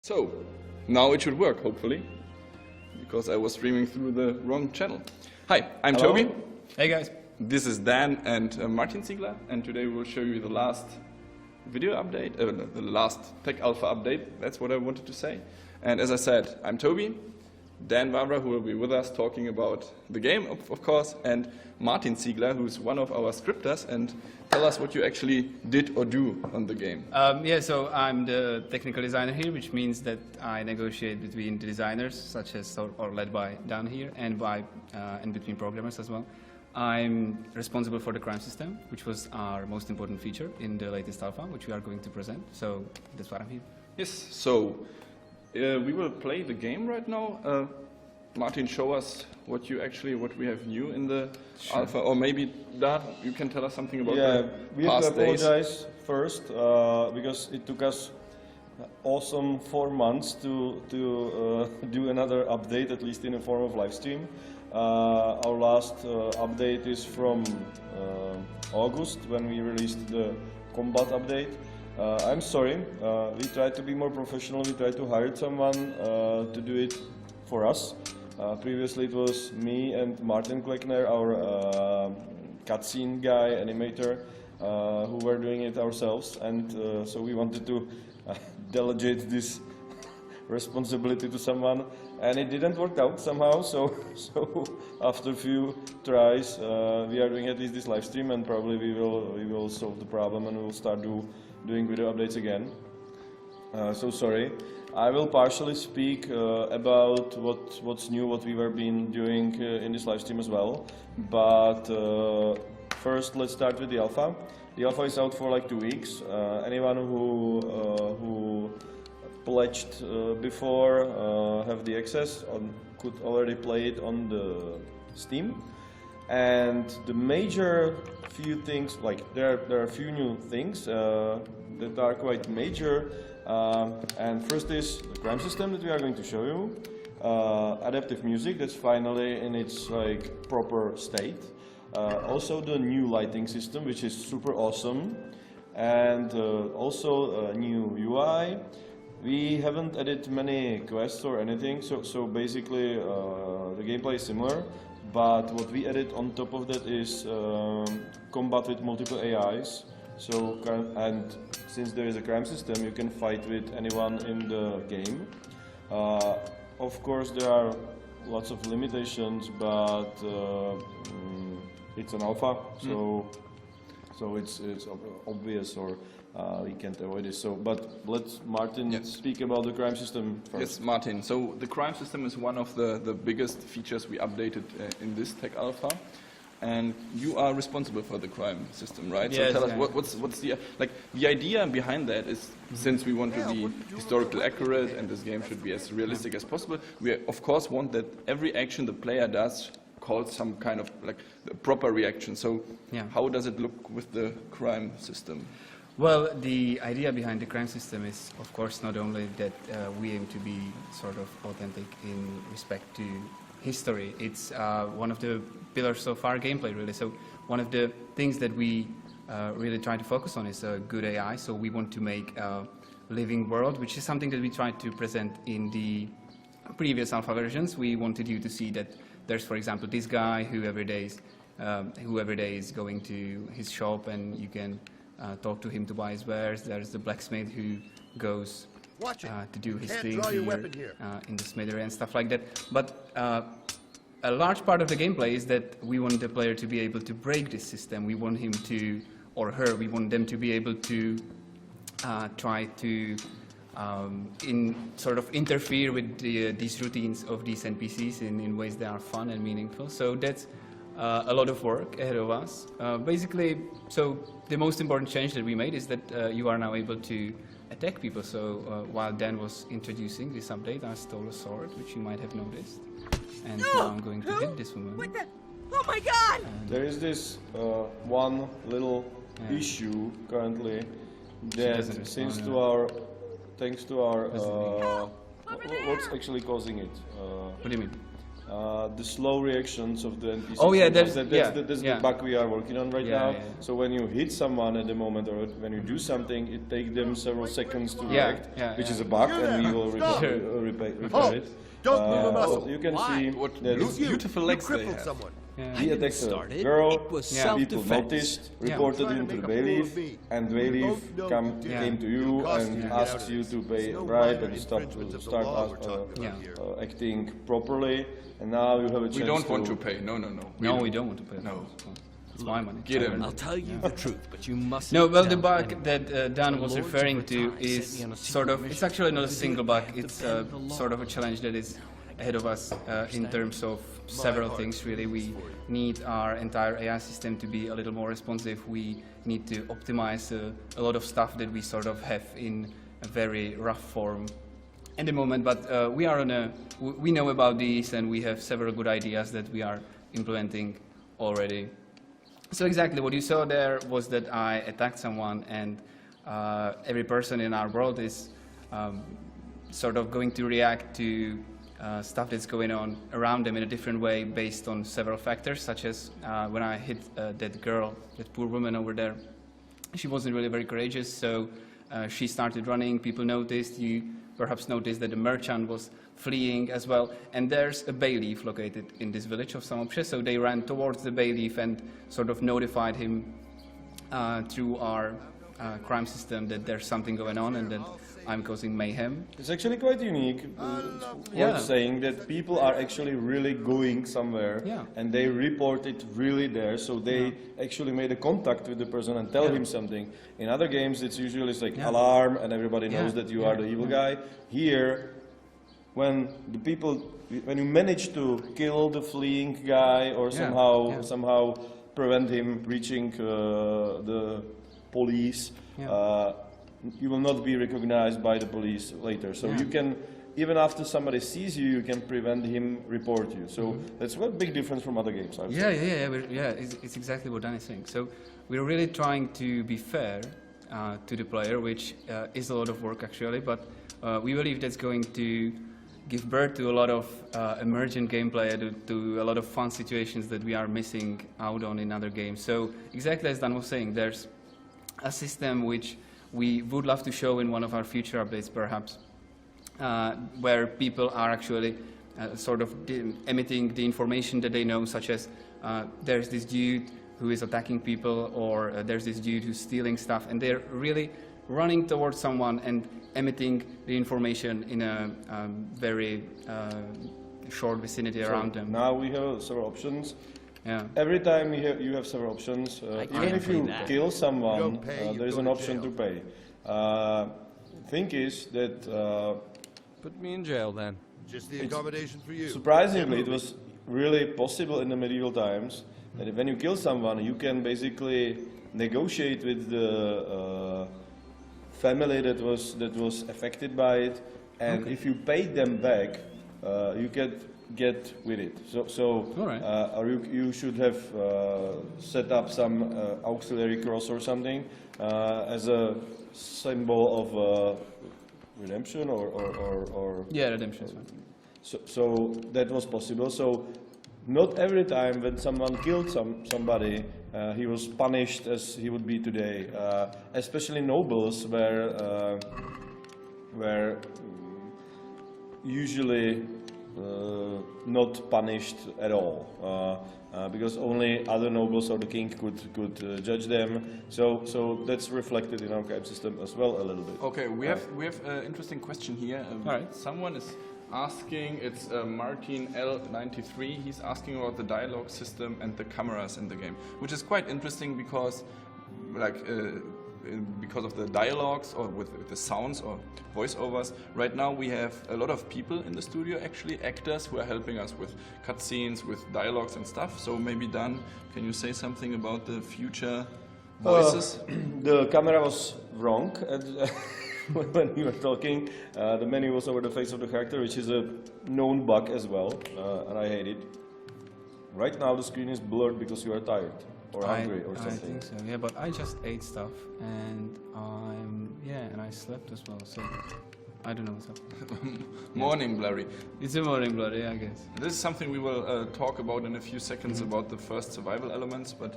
So, now it should work, hopefully, because I was streaming through the wrong channel. Hi, I'm Hello. Toby. Hey guys. This is Dan and Martin Ziegler, and today we'll show you the last video update, the last Tech Alpha update. That's what I wanted to say. And as I said, I'm Toby, Dan Wawra, who will be with us talking about the game, of course, and Martin Ziegler, who's one of our scripters, and tell us what you actually did or do on the game. So I'm the technical designer here, which means that I negotiate between the designers, such as or led by Dan here, and between programmers as well. I'm responsible for the crime system, which was our most important feature in the latest alpha, which we are going to present. So that's why I'm here. Yes. So we will play the game right now. Martin, show us what we have new in the alpha, or maybe Dan, you can tell us something about the we have past to apologize first because it took us awesome 4 months to do another update, at least in the form of live stream. Our last update is from August, when we released the combat update. I'm sorry, we tried to be more professional, we tried to hire someone to do it for us. Previously it was me and Martin Kleckner, our cutscene guy, animator, who were doing it ourselves, and so we wanted to delegate this responsibility to someone, and it didn't work out somehow, so after a few tries we are doing at least this live stream, and probably we will solve the problem and we will start doing video updates again. So sorry. I will partially speak about what's new, what we were been doing in this live stream as well. But first, let's start with the alpha. The alpha is out for like 2 weeks. Anyone who pledged before have the access and could already play it on the Steam. And the major few things, like there are a few new things that are quite major. And first is the crime system that we are going to show you. Adaptive music, that's finally in its like proper state. Also the new lighting system, which is super awesome. And also a new UI. We haven't added many quests or anything, so basically the gameplay is similar. But what we added on top of that is combat with multiple AIs. And since there is a crime system, you can fight with anyone in the game. Of course, there are lots of limitations, but it's an alpha, so it's obvious, or we can't avoid it. But let's Martin speak about the crime system first. Yes, Martin. So the crime system is one of the biggest features we updated in this Tech Alpha. And you are responsible for the crime system, right? Yes, so tell us what's the idea behind that is, since we want to be historically accurate and this game should be as realistic as possible, we of course want that every action the player does calls some kind of like a proper reaction. So how does it look with the crime system? Well, the idea behind the crime system is, of course, not only that we aim to be sort of authentic in respect to history. It's one of the pillars of our gameplay, really. So one of the things that we really try to focus on is a good AI. So we want to make a living world, which is something that we tried to present in the previous alpha versions. We wanted you to see that there's, for example, this guy who every day is going to his shop, and you can talk to him to buy his wares. There's the blacksmith who goes to do his thing here, in the smithy and stuff like that. But a large part of the gameplay is that we want the player to be able to break this system. We want him to, or her, we want them to be able to try to interfere with these routines of these NPCs in ways that are fun and meaningful. So that's a lot of work ahead of us. Basically, so the most important change that we made is that you are now able to attack people. So while Dan was introducing this update, I stole a sword, which you might have noticed. And now I'm going to hit this woman. What the? Oh my God! There is this one little issue currently that thanks to our what's actually causing it? What do you mean? the slow reactions of the NPCs. Oh, yeah, that's there's- the bug we are working on right now. Yeah. So when you hit someone at the moment, or when you do something, it takes them several seconds to react, which is a bug, and we will repair it. Don't move a muscle. So you can Why? see What that beautiful legs they crippled have. someone. he attacked a started. girl, It was people self-defense. noticed, reported him to the bailiff, and bailiff came to you and asked you to pay a bribe and start acting properly, and now you have a chance We don't want to pay. No. No, we don't want to pay. No. It's my money. Get him. I'll tell you the truth, but you must. No, well, the bug that Dan was referring to is sort of, it's actually not a single bug, it's sort of a challenge that is ahead of us in terms of several things, really. We need our entire AI system to be a little more responsive. We need to optimize a lot of stuff that we sort of have in a very rough form at the moment, but we are we know about these, and we have several good ideas that we are implementing already. So exactly what you saw there was that I attacked someone, and every person in our world is sort of going to react to stuff that's going on around them in a different way based on several factors, such as when I hit that girl, that poor woman over there. She wasn't really very courageous, so she started running. People noticed. You perhaps noticed that the merchant was fleeing as well. And there's a bailiff located in this village of Samopše, so they ran towards the bailiff and sort of notified him through our crime system that there's something going on and that I'm causing mayhem. It's actually quite unique, worth saying that people are actually really going somewhere and they report it really there, so they actually made a contact with the person and tell him something. In other games it's usually like alarm and everybody knows that you are the evil guy. Here, when you manage to kill the fleeing guy or somehow prevent him reaching the police, you will not be recognized by the police later. So you can, even after somebody sees you, you can prevent him report you. So that's a big difference from other games. It's exactly what Dan is saying. So we're really trying to be fair to the player, which is a lot of work actually, but we believe that's going to give birth to a lot of emergent gameplay, to a lot of fun situations that we are missing out on in other games. So exactly as Dan was saying, there's a system which we would love to show in one of our future updates perhaps, where people are actually sort of emitting the information that they know, such as there's this dude who is attacking people, or there's this dude who's stealing stuff, and they're really running towards someone and emitting the information in a very short vicinity around them. Now we have several options. Yeah. Every time you have several options. Even if you kill someone, there is an option to pay. Thing is that Put me in jail then. Just the accommodation for you. surprisingly it was really possible in the medieval times that when you kill someone, you can basically negotiate with the family that was affected by it, and if you pay them back, you can get with it. Or you should have set up some auxiliary cross or something as a symbol of redemption or redemption is fine. So that was possible. So not every time when someone killed somebody, he was punished as he would be today. Especially nobles were usually not punished at all, because only other nobles or the king could judge them. So that's reflected in our crime system as well a little bit. Okay, we have an interesting question here. Someone is asking, it's Martin L93, he's asking about the dialogue system and the cameras in the game, which is quite interesting because because of the dialogues or with the sounds or voiceovers. Right now we have a lot of people in the studio, actually actors who are helping us with cutscenes, with dialogues and stuff. So maybe Dan, can you say something about the future voices? The camera was wrong when we were talking. The menu was over the face of the character, which is a known bug as well, and I hate it. Right now the screen is blurred because you are tired or hungry or something. I think so, yeah, but I just ate stuff and and I slept as well, so I don't know what's up. Morning blurry. It's a morning blood, yeah, I guess. This is something we will talk about in a few seconds about the first survival elements, but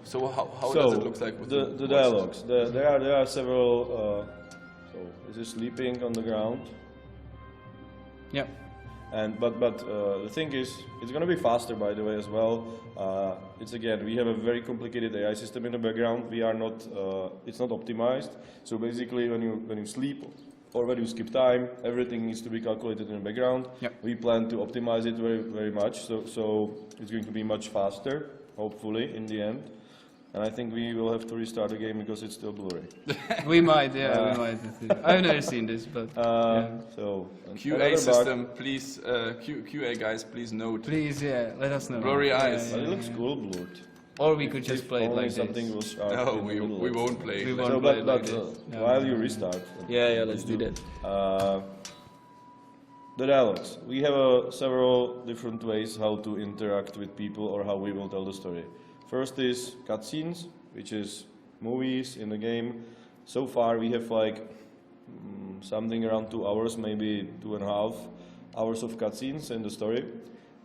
so how does it look like with the voices? dialogues? There are several. So is he sleeping on the ground? Yeah. And but the thing is, it's going to be faster, by the way, as well. It's again, we have a very complicated AI system in the background. We are not, it's not optimized. So basically, when you sleep or when you skip time, everything needs to be calculated in the background. Yep. We plan to optimize it very much. So it's going to be much faster, hopefully, in the end. And I think we will have to restart the game because it's still blurry. We might, yeah, we might. I've never seen this, but yeah. So QA system, please, QA guys, please note. Please, yeah, let us know. Blurry eyes. But it looks cool blurred. Or we could just If play it only like something this. was sharp No, in the middle. we won't play. We it. won't So, play it but like this. Yeah. while you restart, Yeah, let's do that. The dialogues. We have several different ways how to interact with people or how we will tell the story. First is cutscenes, which is movies in the game. So far we have like something around 2 hours, maybe 2.5 hours of cutscenes in the story.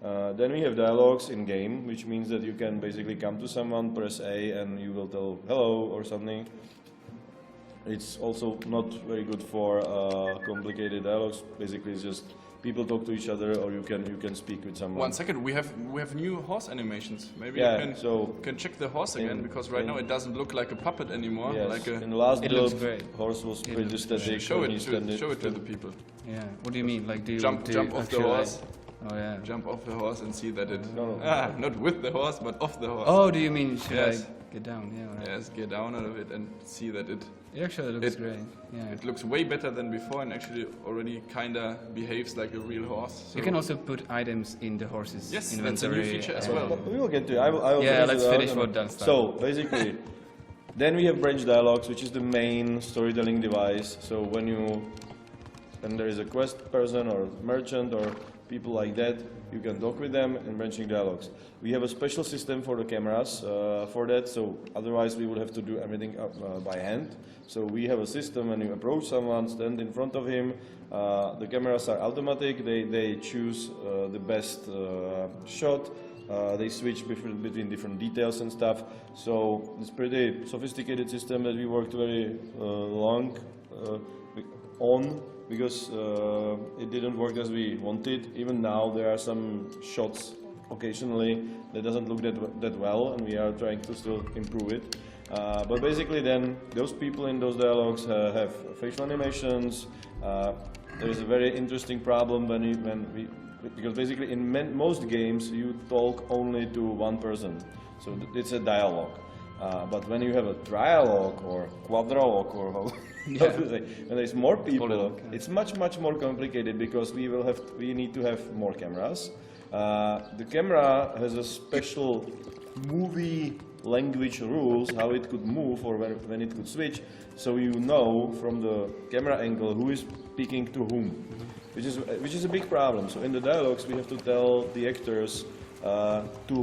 Then we have dialogues in game, which means that you can basically come to someone, press A, and you will tell hello or something. It's also not very good for complicated dialogues. Basically, it's just people talk to each other, or you can speak with someone. 1 second, we have new horse animations. Maybe Yeah, you so can check the horse again, in- because right now it doesn't look like a puppet anymore. Yes, Like in the last It build, looks great. horse was It pretty looks static. show when it he to stand show it to the people. Yeah. What do you mean? Like, do you Jump do off the actually- horse. Oh yeah. Jump off the horse and see that it. No. Not with the horse, but off the horse. Oh, do you mean should Yes. I get down? Yeah. Right. Yes, get down out of it and see that it It actually looks It- great. Yeah. it looks way better than before and actually already kinda behaves like a real horse. So You can also put items in the horse's Yes, that's a inventory. new feature as and- well. But we will get to it. I will Yeah, finish let's it out finish and- what Dan's So basically, then we have branch dialogues, which is the main storytelling device. So when there is a quest person or merchant or people like that, you can talk with them in branching dialogues. We have a special system for the cameras for that. So otherwise, we would have to do everything by hand. So we have a system when you approach someone, stand in front of him. The cameras are automatic. They choose the best shot. They switch between different details and stuff. So it's pretty sophisticated system that we worked very long on because it didn't work as we wanted. Even now there are some shots occasionally that doesn't look that well, and we are trying to still improve it. But basically then those people in those dialogues have facial animations. There is a very interesting problem because basically in most games you talk only to one person, so it's a dialogue. But when you have a trialogue or quadrilogue or how to say, when there's more people, it's much more complicated because we need to have more cameras. The camera has a special movie language rules how it could move or when it could switch, so you know from the camera angle who is speaking to whom, which is a big problem. So in the dialogues we have to tell the actors to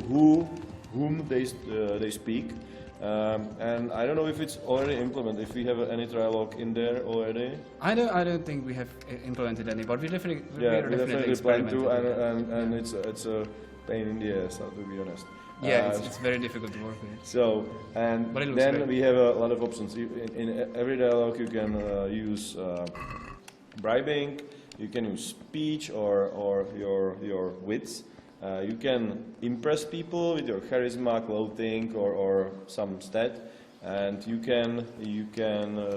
whom they speak. And I don't know if it's already implemented, if we have any trialogue in there already. I don't think we have implemented any, but we We definitely definitely plan to, experimented. and it's a pain in the ass, to be honest. Yeah, it's very difficult to work with. So, and But it looks then great. we have a lot of options. In every dialogue you can use bribing, you can use speech or your wits. You can impress people with your charisma, clothing, or some stat, and you can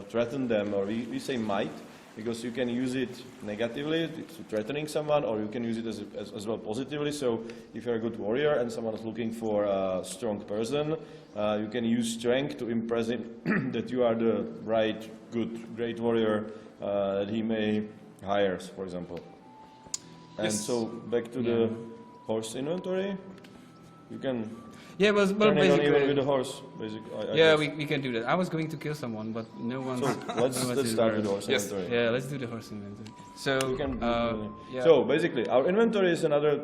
threaten them, or we say might, because you can use it negatively to threatening someone, or you can use it as well positively. So if you're a good warrior and someone is looking for a strong person, you can use strength to impress him that you are the right, great warrior that he may hire, for example. And Yes. so back to the horse inventory, you can Yeah, but turn it on even with basically, the horse. Basically, I yeah, guess. we can do that. I was going to kill someone, but no one. So let's start with the horse Yes. inventory. Yeah, let's do the horse inventory. So, You can, yeah. So basically, our inventory is another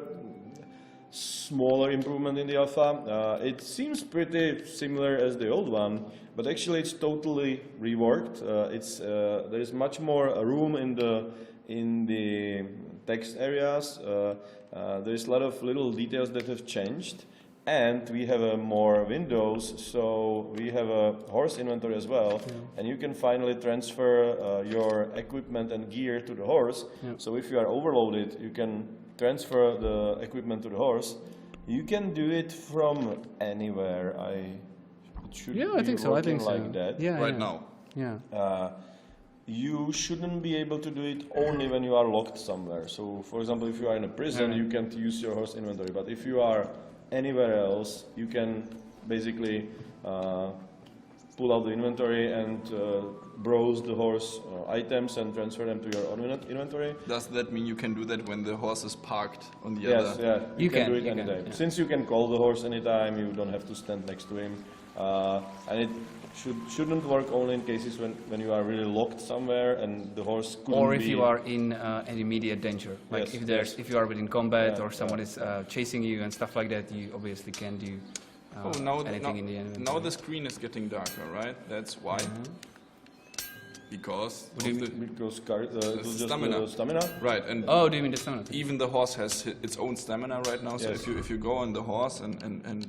smaller improvement in the alpha. It seems pretty similar as the old one, but actually it's totally reworked. There is much more room in the text areas. There is a lot of little details that have changed, and we have more windows, so we have a horse inventory as well, and you can finally transfer your equipment and gear to the horse. So if you are overloaded, you can transfer the equipment to the horse. You can do it from anywhere. It should be I think so. I think like so. that. Yeah, Right now. Yeah. You shouldn't be able to do it only when you are locked somewhere. So, for example, if you are in a prison, you can't use your horse inventory. But if you are anywhere else, you can basically pull out the inventory and browse the horse items and transfer them to your own inventory. Does that mean you can do that when the horse is parked on the Yes, other? yeah, you can do it you can, anytime. yeah. Since you can call the horse anytime, you don't have to stand next to him. And it shouldn't work only in cases when you are really locked somewhere and the horse couldn't Or if be... you are in an immediate danger, like Yes, if you are within combat Yeah, or someone is chasing you and stuff like that, you obviously can do anything in the inventory. Now the screen is getting darker, right? That's why. Because of the, Because it was just stamina. stamina. right, and Oh, do you mean the stamina? even the horse has its own stamina right now. So Yes. if you go on the horse and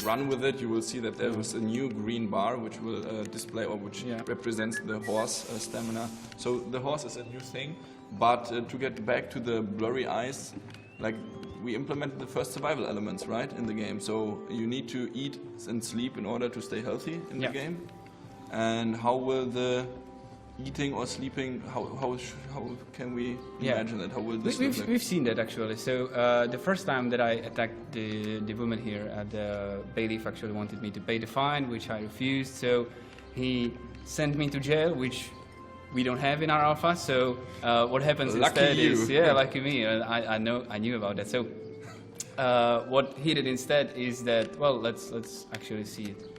run with it, you will see that there is a new green bar which will display or which represents the horse stamina. So the horse is a new thing, but to get back to the blurry eyes, like we implemented the first survival elements, right, in the game. So you need to eat and sleep in order to stay healthy in the game. And how will the eating or sleeping, how can we imagine that? How will this look like? We've seen that actually. So the first time that I attacked the woman here, the bailiff actually wanted me to pay the fine, which I refused. So he sent me to jail, which we don't have in our alpha. So what happens Lucky instead you. is, lucky me. I knew about that. So what he did instead is that, well, let's actually see it.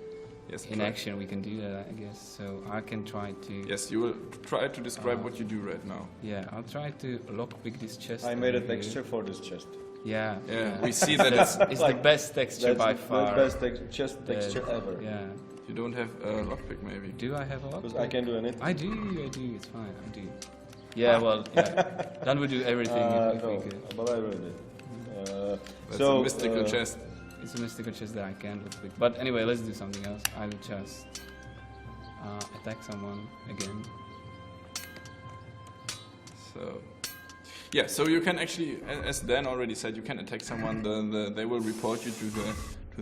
Yes, In try. action, we can do that, I guess. So I can try to. Yes, you will try to describe what you do right now. Yeah, I'll try to lockpick this chest. I made a over here. texture for this chest. Yeah. Yeah, we see that It's the best texture by far. That's the best chest texture ever. Yeah. you don't have a lockpick maybe. Do I have a lockpick? Because I can do anything. I do. It's fine. I do. Yeah. Well. Yeah. Dan would do everything if we No, could. but I really did. That's a mystical chest. It's a mystical chest that I can't lockpick. But anyway, let's do something else. I will just attack someone again. So, yeah, so you can actually, as Dan already said, you can attack someone. They will report you to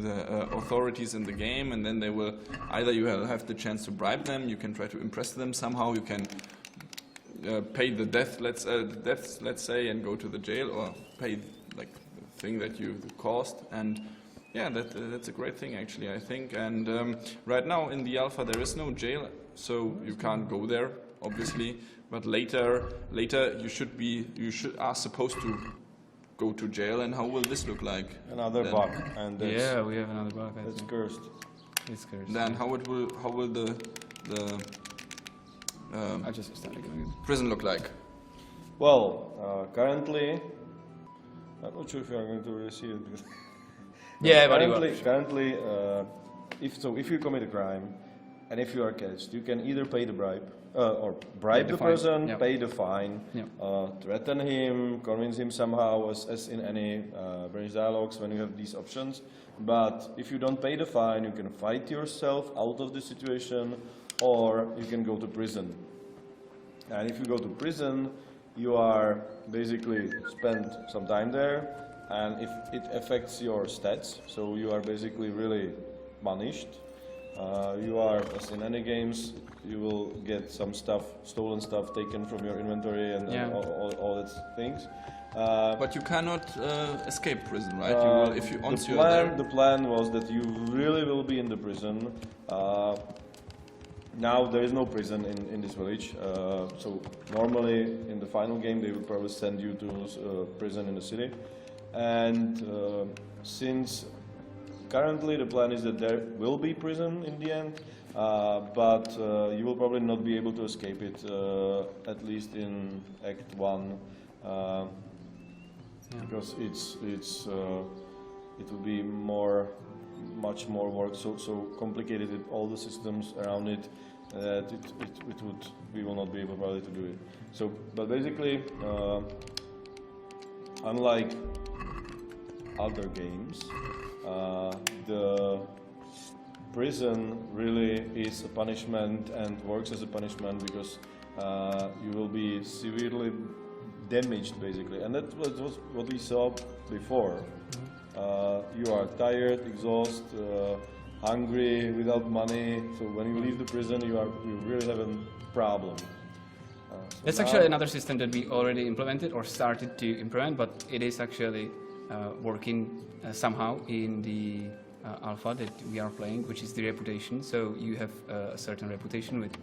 the authorities in the game, and then they will either you will have the chance to bribe them, you can try to impress them somehow, you can pay the deaths, let's say, and go to the jail, or pay like the thing that you caused. And yeah, that's a great thing actually, I think. And right now in the alpha there is no jail, so you can't go there, obviously. But later you are supposed to go to jail. And how will this look like? Another then? bug, and that's, Yeah, we have another bug. I that's think. cursed. It's cursed. Then how will the I just started going. prison look like? Well, currently, I'm not sure if you are going to really see it. Because Yeah, but you currently, if you commit a crime, and if you are catched, you can either pay the bribe, or bribe the the fine. person, Yep. pay the fine, Yep. threaten him, convince him somehow, as in any branch dialogues when you have these options. But if you don't pay the fine, you can fight yourself out of the situation, or you can go to prison. And if you go to prison, you are basically spend some time there, and if it affects your stats, so you are basically really punished. You are, as in any games, you will get some stuff, stolen stuff taken from your inventory and Yeah. all that things. But you cannot escape prison, right? You will, if you once you are there. The plan was that you really will be in the prison. Now there is no prison in this village, so normally in the final game they will probably send you to prison in the city. And since currently the plan is that there will be prison in the end, but you will probably not be able to escape it, at least in Act 1. because it will be much more work, so complicated with all the systems around it that we will not be able probably to do it. So, but basically, unlike other games, the prison really is a punishment and works as a punishment because you will be severely damaged basically, and that was what we saw before. You are tired, exhausted, hungry, without money. So when you leave the prison, you really have a problem. So That's actually another system that we already implemented or started to implement, but it is actually working somehow in the alpha that we are playing, which is the reputation. So you have a certain reputation with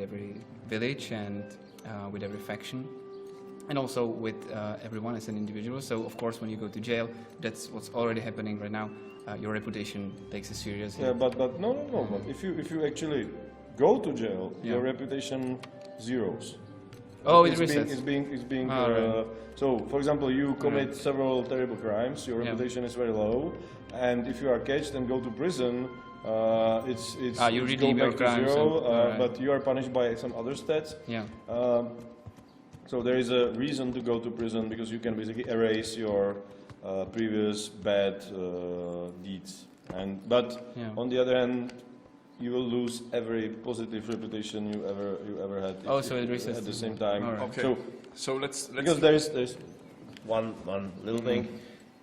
every village and with every faction, and also with everyone as an individual. So of course, when you go to jail, that's what's already happening right now. Your reputation takes a serious hit. Yeah, but no. But if you actually go to jail, your reputation zeros. Oh, it It's resets. being. Right. So, for example, you commit several terrible crimes. Your reputation is very low, and if you are catched and go to prison, it's you it's redeem go your back to crimes zero. and- But you are punished by some other stats. Yeah. So there is a reason to go to prison because you can basically erase your previous bad deeds. But on the other hand, you will lose every positive reputation you ever had. Oh, so it resets at the as same well. time. All right. Okay. So let's Because there's one little thing,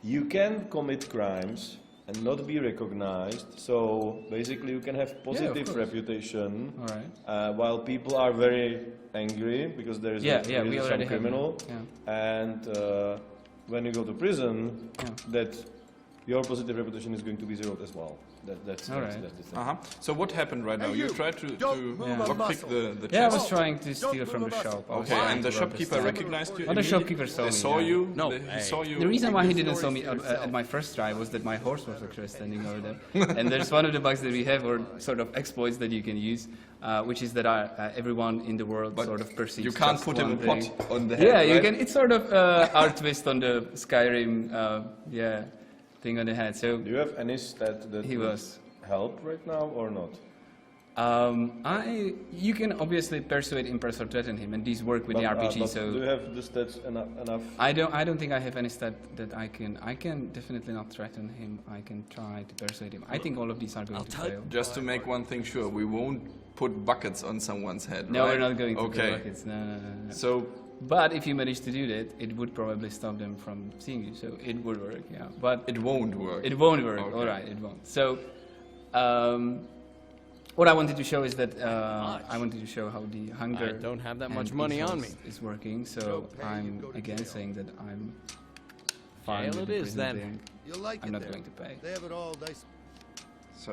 you can commit crimes and not be recognized. So basically, you can have positive course. reputation, All right. while people are very angry because there is Yeah, there we is already some have criminal, that. Yeah. and when you go to prison, that your positive reputation is going to be zeroed as well. That's All right. the thing. So what happened right now? Hey, you you, tried to don't move a lockpick muscle. the Yeah, I chest. was trying to steal Don't from the move a muscle. shop. I was Okay, trying and the to rob shopkeeper store. recognized you? Oh, the shopkeeper immediately? saw They me, saw yeah. you? No, He saw you? The reason why he the didn't saw story me for yourself. at my first try was that my horse was actually standing over there. And there's one of the bugs that we have, or sort of exploits that you can use, which is that everyone in the world But sort of perceives you can't just put him a one pot thing. on the head, Yeah, you right? can. It's sort of our twist on the Skyrim, thing on the head. So Do you have any stat that he would was. help right now or not? You can obviously persuade, impress, or threaten him, and these work with the RPG. But So do you have the stats enough? I don't think I have any stat that I can definitely not threaten him. I can try to persuade him. I think all of these are going to fail. Just to make one thing sure, we won't put buckets on someone's head, No, right? we're not going to Okay. do buckets. No. So, But if you manage to do that, it would probably stop them from seeing you. So it would work, yeah. But it won't work. it won't work. Okay. All right, it won't. So what I wanted to show is that I wanted to show how the hunger. I don't have that and much money on ethos me. is working. So Go pay, I'm you go to again jail. saying that I'm fine Jail with it the is, prison then. thing. You'll like I'm it not there. going to pay. They have it all nice. So,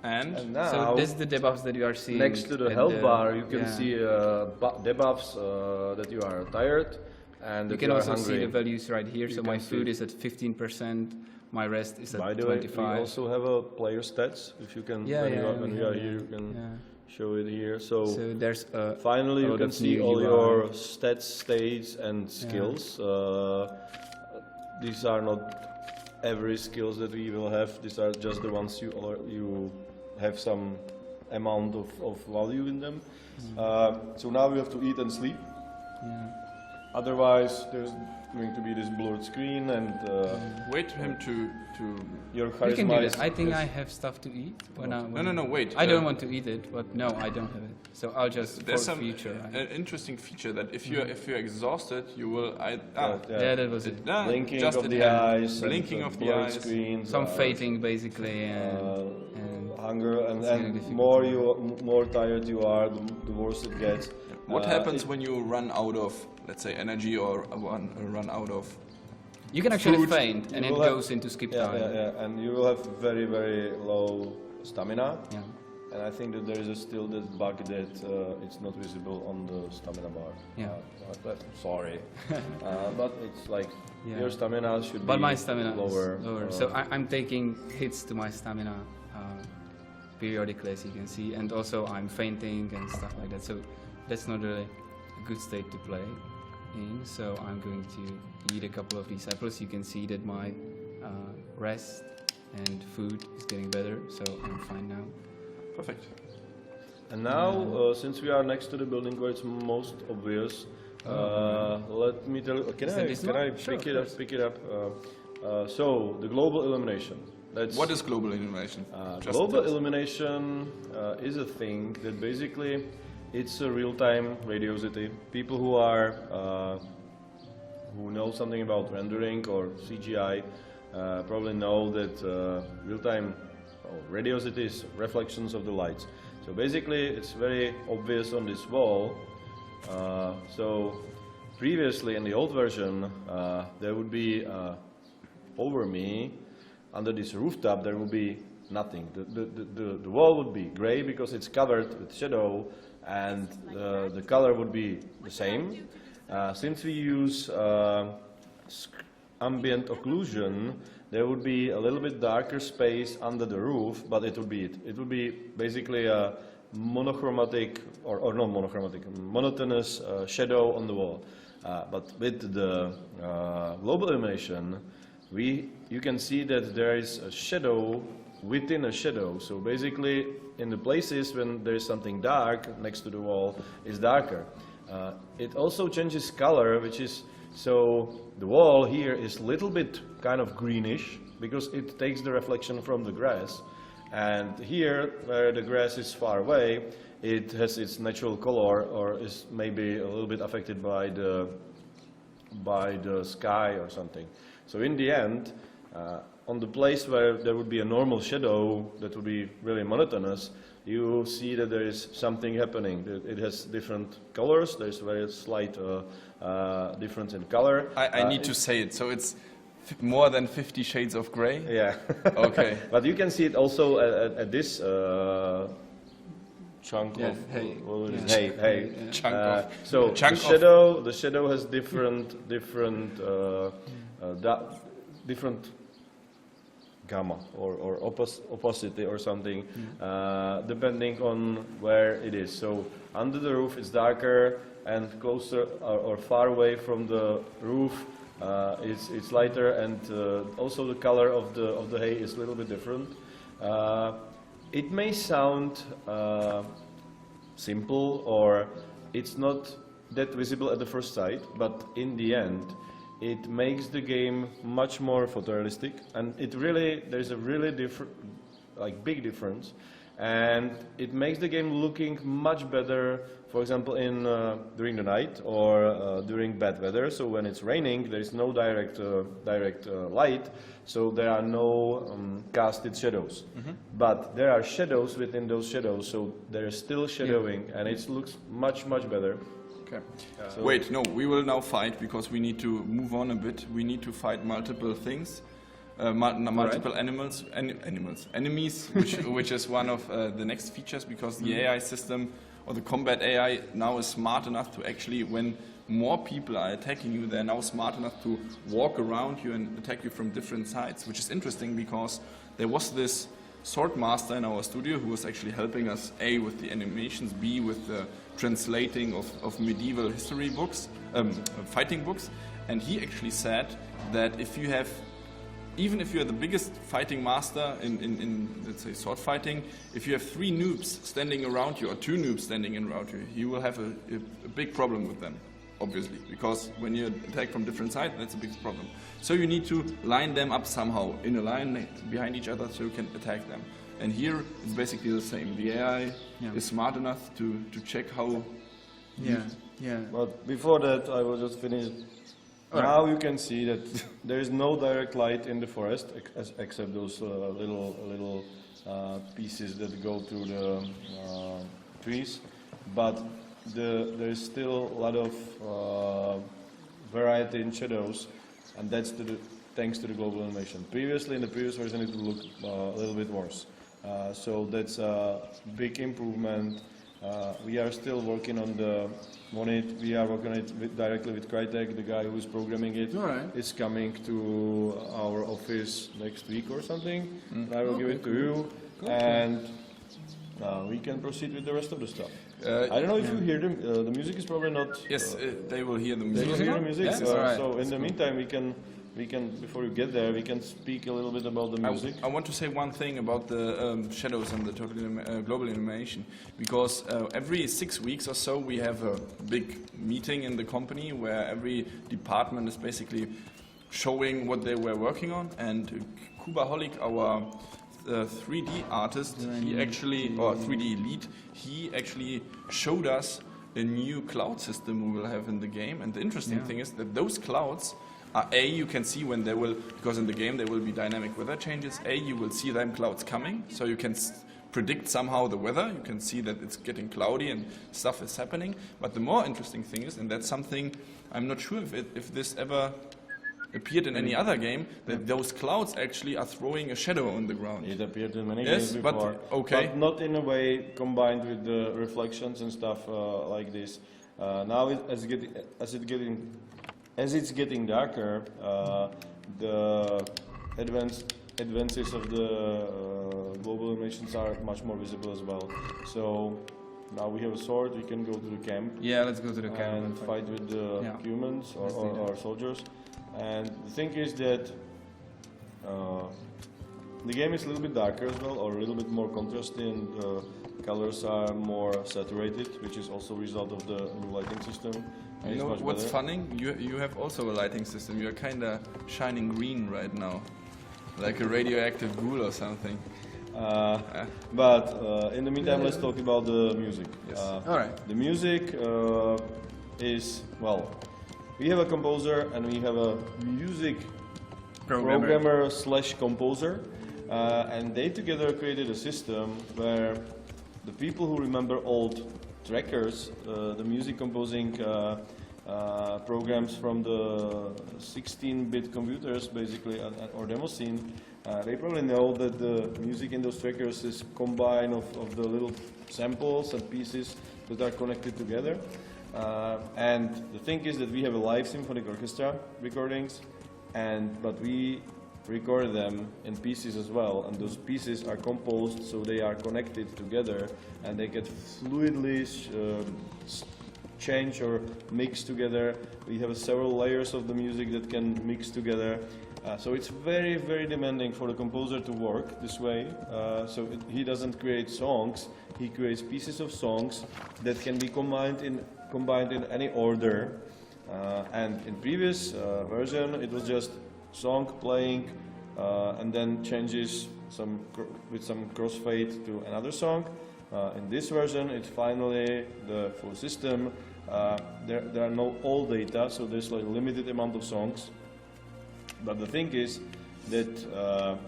and And now, So this is the debuffs that you are seeing. next to the at health bar, you can yeah. see debuffs that you are tired and You that can you are also hungry. see the values right here. You So can my see food it. is at 15%. My rest is at By the way, 25. we also have a player stats. If you can, Yeah, when, yeah, when we we are have here, that. you can Yeah. show it here. So, So there's finally, a you lot can of see new all UI. your stats, states, and skills. These are not every skills that we will have. These are just the ones you have some amount of value in them. So now we have to eat and sleep. Yeah. Otherwise, there's going to be this blurred screen, and wait for him to your We charisma can do this. is- I think is- I have stuff to eat. No, wait. I don't want to eat it, but no, I don't have it. So I'll just There's for some future. Right? an interesting feature that if you're exhausted, you will. Yeah, that was it. Blinking just of at the hand. eyes, Blinking and of the blurred eyes. screens, Some fading basically, and hunger, and, It's really and difficult. more tired you are, the worse it gets. What happens when you run out of, let's say, energy or run out of? you can actually Food, faint, and you it will have- goes into skip Yeah, time. yeah, and you will have very, very low stamina. Yeah. And I think that there is still this bug that it's not visible on the stamina bar. Yeah. Sorry, but it's like Yeah. your stamina should But be my stamina lower. is lower. So I'm taking hits to my stamina periodically, as you can see, and also I'm fainting and stuff like that. So that's not really a good state to play. in, so I'm going to eat a couple of these apples. You can see that my rest and food is getting better, so I'm fine now. Perfect. And now, since we are next to the building where it's most obvious, let me tell you. Can I Sure, pick it up? So the global illumination. What is global illumination? Global illumination is a thing that basically it's a real-time radiosity. People who are who know something about rendering or CGI probably know that real-time radiosity is reflections of the lights. So basically, it's very obvious on this wall. So previously, in the old version, there would be over me, under this rooftop, there would be nothing. The wall would be gray because it's covered with shadow, and the color would be the same. Since we use ambient occlusion, there would be a little bit darker space under the roof, but it would be it. It would be basically a monochromatic, or not monochromatic, monotonous shadow on the wall. But with the global illumination, you can see that there is a shadow within a shadow. So basically, in the places when there is something dark next to the wall, it's darker. It also changes color, which is, so the wall here is a little bit kind of greenish because it takes the reflection from the grass. And here, where the grass is far away, it has its natural color, or is maybe a little bit affected by the sky or something. So in the end, on the place where there would be a normal shadow that would be really monotonous, you see that there is something happening. It has different colors. There's very slight difference in color. I need to say it. So it's more than 50 shades of gray? Yeah. Okay. But you can see it also at this chunk Yeah, of hay. what is it? Yeah. Hay. Yeah. Chunk of So chunk the shadow has different gamma or opacity or something, depending on where it is. So under the roof it's darker, and closer or far away from the roof it's lighter, and also the color of the hay is a little bit different. It may sound simple, or it's not that visible at the first sight, but in the end it makes the game much more photorealistic, and there's a really big difference, and it makes the game looking much better, for example, during the night or during bad weather. So when it's raining, there is no direct light, so there are no casted shadows. But there are shadows within those shadows, so there is still shadowing, and it looks much better. Okay. Wait, no, we will now fight because we need to move on a bit. We need to fight multiple things, multiple enemies, which is one of the next features, because the AI system or the combat AI now is smart enough to actually, when more people are attacking you, they're now smart enough to walk around you and attack you from different sides, which is interesting because there was this sword master in our studio who was actually helping us, A, with the animations, B, with the translating of medieval history books, fighting books, and he actually said that even if you are the biggest fighting master in let's say sword fighting, if you have 3 noobs standing around you or 2 noobs standing around you, you will have a big problem with them, obviously, because when you attack from different sides, that's a big problem. So you need to line them up somehow in a line behind each other so you can attack them. And here it's basically the same. The AI is smart enough to check how. Yeah. But before that, I will just finish. Now you can see that there is no direct light in the forest, except those little pieces that go through the trees. But there is still a lot of variety in shadows, and that's thanks to the global animation. Previously, in the previous version, it would look a little bit worse. So that's a big improvement. We are still working on it. We are working on it directly with Crytek. The guy who is programming it is coming to our office next week or something. I will give it to you, and we can proceed with the rest of the stuff. I don't know if you hear them. The music is probably not. Yes, they will hear the They music. will hear the music. Yes, alright. So in the meantime, we can before you get there, we can speak a little bit about the music. I want to say one thing about the shadows and the global illumination, because every 6 weeks or so we have a big meeting in the company where every department is basically showing what they were working on, and Kubaholic, our 3D artist, he actually, or 3D lead, he actually showed us a new cloud system we will have in the game. And the interesting thing is that those clouds are you can see when they will, because in the game there will be dynamic weather changes. You will see them clouds coming, so you can predict somehow the weather. You can see that it's getting cloudy and stuff is happening. But the more interesting thing is, and that's something I'm not sure if this ever appeared in any other game, that those clouds actually are throwing a shadow on the ground. It appeared in many Yes, games but before, okay. but not in a way combined with the reflections and stuff like this. Now, as it's getting darker, the advances of the global illuminations are much more visible as well. So now we have a sword. We can go to the camp. Yeah, let's go to the camp and fight with the humans or soldiers. And the thing is that the game is a little bit darker as well, or a little bit more contrasty, and colors are more saturated, which is also a result of the new lighting system. And You it's know much what's better. funny? You have also a lighting system. You're kind of shining green right now, like a radioactive ghoul or something. But in the meantime, let's talk about the music. Yes. All right. The music is, well, we have a composer and we have a music programmer slash composer, and they together created a system where the people who remember old trackers, the music composing programs from the 16-bit computers, basically, or demo scene, they probably know that the music in those trackers is combined of the little samples and pieces that are connected together. And the thing is that we have a live symphonic orchestra recordings, but we record them in pieces as well, and those pieces are composed so they are connected together and they get fluidly change or mix together. We have several layers of the music that can mix together. So it's very, very demanding for the composer to work this way. He doesn't create songs, he creates pieces of songs that can be combined in any order. And in previous version, it was just song playing and then changes with some crossfade to another song. In this version, it's finally the full system. There are no all data, so there's like a limited amount of songs. But the thing is that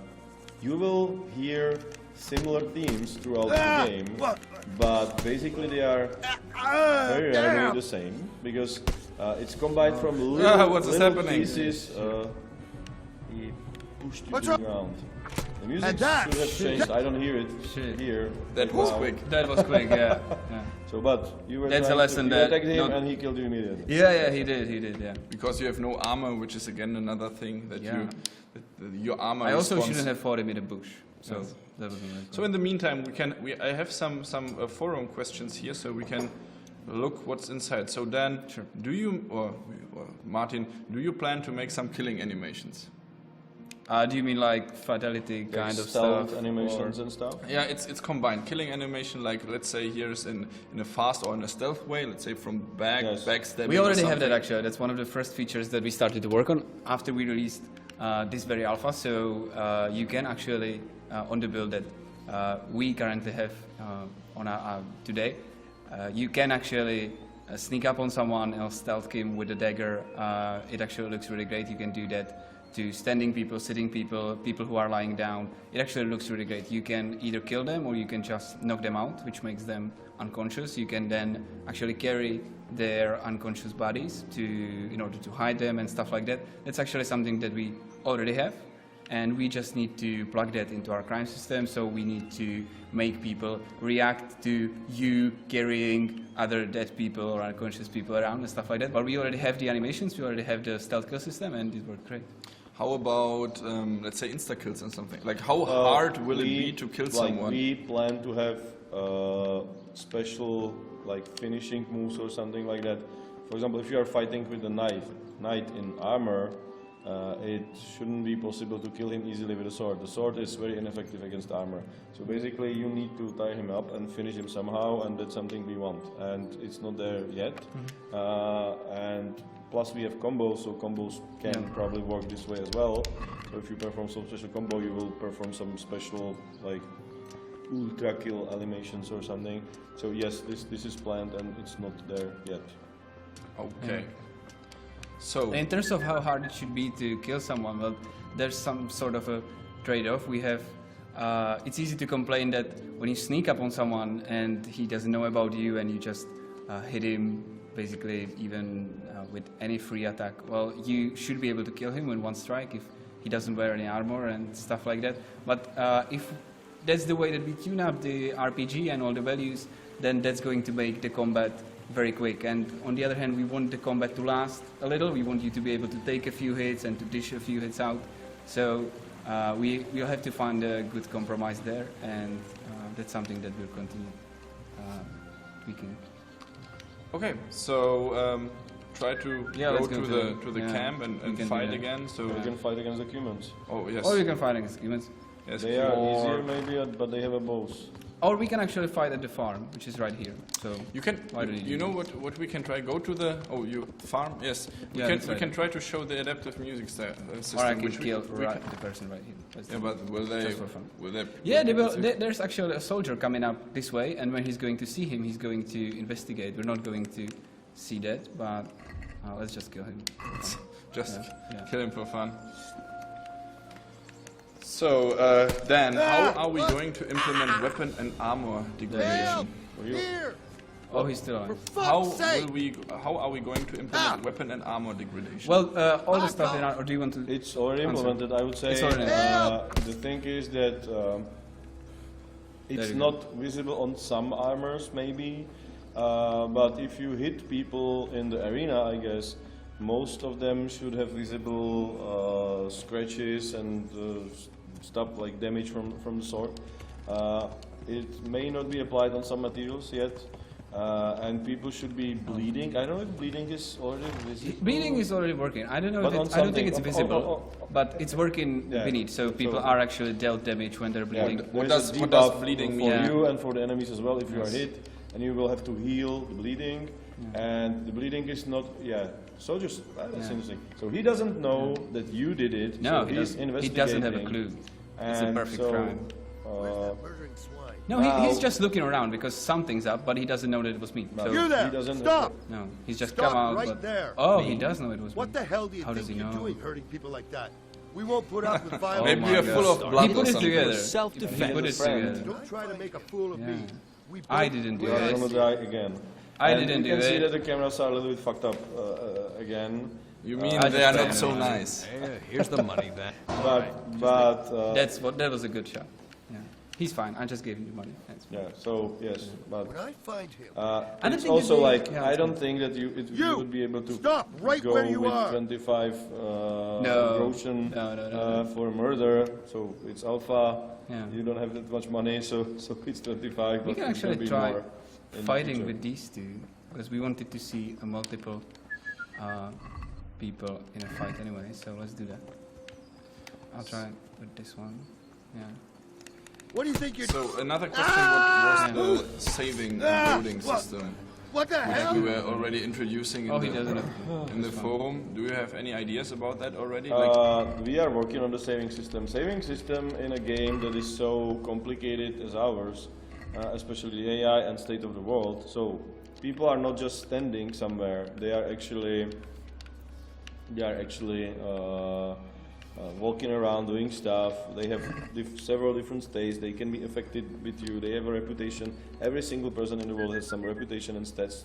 you will hear similar themes throughout the game, but basically they are very rarely the same, because it's combined from little pieces. He pushed you to the ground. The music should have changed. I don't hear it here. That was quick. That was quick, yeah. So, but you were That's a trying lesson to that attack him not- and he killed you immediately. Yeah, he did, yeah. Because you have no armor, which is again another thing that your armor. I also response- shouldn't have fought him in a bush, so Yes. that wasn't right. So in the meantime, I have some forum questions here, so we can look what's inside. So Dan, do you or Martin, do you plan to make some killing animations? Do you mean like fatality kind of stealth stuff? animations and stuff. Yeah, it's combined killing animation. Like let's say here's in a fast or in a stealth way. Let's say from backstabbing. We already or have that something. actually. That's one of the first features that we started to work on after we released this very alpha. So you can actually on the build that we currently have on our today, you can actually sneak up on someone else, stealth him with a dagger. It actually looks really great. You can do that to standing people, sitting people, people who are lying down. It actually looks really great. You can either kill them or you can just knock them out, which makes them unconscious. You can then actually carry their unconscious bodies in order to hide them and stuff like that. That's actually something that we already have, and we just need to plug that into our crime system. So we need to make people react to you carrying other dead people or unconscious people around and stuff like that. But we already have the animations, we already have the stealth kill system, and it worked great. How about, let's say, insta-kills and something? Like, how hard will it be to kill someone? We plan to have special like finishing moves or something like that. For example, if you are fighting with a knight in armor, it shouldn't be possible to kill him easily with a sword. The sword is very ineffective against armor. So basically you need to tie him up and finish him somehow, and that's something we want. And it's not there yet. And plus we have combos, so combos can probably work this way as well. So if you perform some special combo, you will perform some special like ultra kill animations or something. So yes, this is planned and it's not there yet. Okay. So In terms of how hard it should be to kill someone, well, there's some sort of a trade-off. We have, it's easy to complain that when you sneak up on someone and he doesn't know about you and you just hit him, basically even with any free attack, well, you should be able to kill him in one strike if he doesn't wear any armor and stuff like that. But if that's the way that we tune up the RPG and all the values, then that's going to make the combat very quick. And on the other hand, we want the combat to last a little. We want you to be able to take a few hits and to dish a few hits out. So we'll have to find a good compromise there, and that's something that we'll continue tweaking. okay, so try to Yeah, go let's go to the camp and can do fight that. again. So You can fight against the humans. oh yes, Or you can fight against humans. yes, They are or easier maybe, but they have a bows. Or we can actually fight at the farm, which is right here. So you can. Why don't You you know what we can try? Go to the farm. Yes, Yeah, we that's right. can try to show the adaptive music system. or I can which kill we can, the person right here. That's yeah, but will they? just for fun. Will they? Yeah, they will, there's actually a soldier coming up this way, and when he's going to see him, he's going to investigate. We're not going to see that, but let's just kill him. Just Yeah. kill him for fun. So, Dan, how are we going to implement weapon and armor degradation? Here! Oh, he's still For alive. fuck's sake! How are we going to implement weapon and armor degradation? Well, all the stuff in our, or do you want to? It's already Answer. implemented, I would say. It's already The thing is that it's you not visible on some armors, maybe, but if you hit people in the arena, I guess, most of them should have visible scratches and stuff like damage from the sword. It may not be applied on some materials yet, and people should be bleeding. I don't know if bleeding is already visible. Bleeding is already working. I don't know. But If on it's, I don't think it's something- visible, but it's working Yeah. beneath. So people So- are actually dealt damage when they're Yeah, bleeding. What there's does- a what does debuff bleeding for mean? Yeah. you and for the enemies as well if you are Yes. hit, and you will have to heal the bleeding. And the bleeding is not, so just, that's Yeah. interesting. So he doesn't know that you did it, No, so he he's doesn't. He investigating. doesn't have a clue. It's a And perfect so, crime. Murdering swine. No, he's just looking around because something's up, but he doesn't know that it was me. So, You he there! doesn't Stop! no, he's just Stop come out. right but, there. Oh, he does know it was What me. the hell do you How does think he you're know? doing hurting people like that? We won't put up with Oh violence. Maybe my you're full God. of blood He or put it something. together. Self-defense. He put it friend. together. Don't try to make a fool of me. Yeah. We I both didn't do will. I'm it. gonna die again. I And didn't you do can see it. that the cameras are a little bit fucked up again. You mean I they are just not so don't know. nice? Here's the money then. But That was a good shot. Yeah, he's fine. I just gave him the money. That's fine. yeah, so yes, but When I find him, I don't it's think also that like yeah, I it's don't fine. think that you You! would be able to Stop right go where you with are. 25 No. groschen No. for murder. So it's alpha. Yeah. You don't have that much money, so it's 25. We but can it's gonna actually be try more in the fighting future. with these two because we wanted to see a multiple people in a fight anyway. So let's do that. I'll try with this one. Yeah. what do you think you're So another question was the saving and loading What? system What the that hell? we were already introducing Oh, he doesn't in have. the forum. Do you have any ideas about that already? We are working on the saving system. Saving system in a game that is so complicated as ours, especially the AI and state of the world. So people are not just standing somewhere; they are actually walking around doing stuff. They have several different states. They can be affected with you. They have a reputation. Every single person in the world has some reputation and stats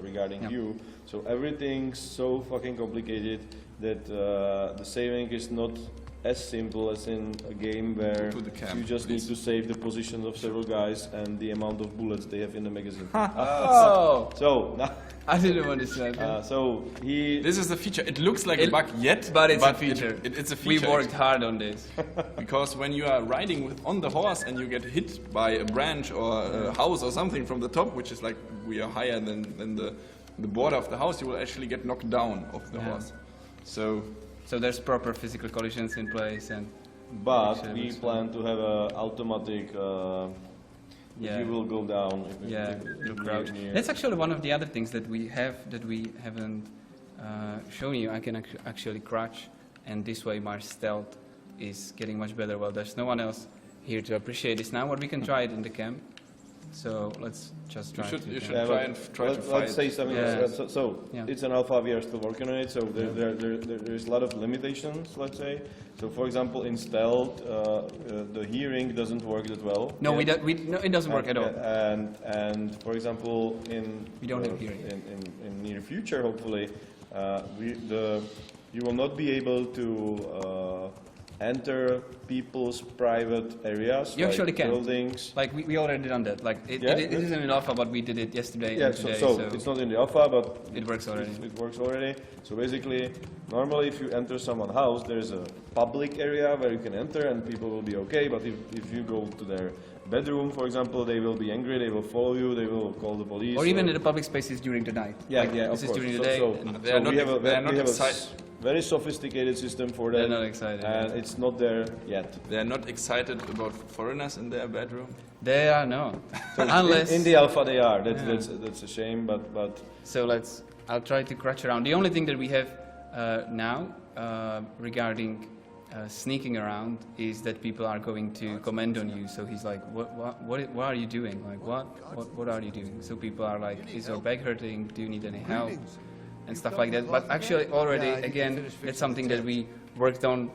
regarding Yeah. you. So everything's so fucking complicated that the saving is not as simple as in a game where To the camp, you just please. need to save the positions of several guys and the amount of bullets they have in the magazine. Oh, So now, I didn't want to say that. so he This is the feature. It looks like a It- bug yet, but it's a feature. It's a We feature. worked hard on this. Because when you are riding on the horse and you get hit by a branch or a house or something from the top, which is like we are higher than the border of the house, you will actually get knocked down off the Yeah. horse. So So there's proper physical collisions in place, and But Actually, we looks plan to have a automatic. Yeah. You will go down. If yeah, if it'll near- crouch. near- That's actually one of the other things that we haven't shown you. I can actually crouch, and this way my stealth is getting much better. Well, there's no one else here to appreciate this now, but we can try it in the camp. So let's just you try should to. you should Yeah, try but and try to let's fight. say something. Yeah. So Yeah. it's an alpha. We are still working on it. So there's a lot of limitations. Let's say. So for example, in stealth, the hearing doesn't work that well. No, yet. no, it doesn't work at all. And for example, We don't have hearing. in near future, hopefully, you will not be able to enter people's private areas. You like actually can. buildings. Like we already done that. Like it Yeah? isn't in alpha, but we did it yesterday Yeah, and so, today. so it's not in the alpha, but It works already. It works already. So basically, normally if you enter someone's house, there's a public area where you can enter and people will be okay. But if you go to their bedroom, for example, they will be angry, they will follow you, they will call the police. or even in the public spaces during the night. yeah, Like, yeah, this of is course. during the So- day. so- and They are so not we have a, ex- they are not we have a excited. very sophisticated system for They're that, not excited. and it's not there yet. They are not excited about foreigners in their bedroom. They are not. So Unless. in the alpha they are. That's Yeah. that's a shame, but So I'll try to crouch around. The only thing that we have now regarding sneaking around is that people are going to comment on you. So he's like, what are you doing? Like, what are you doing? So people are like, is your back hurting? Do you need any help? And stuff like that. But actually already, again, that's something that we worked on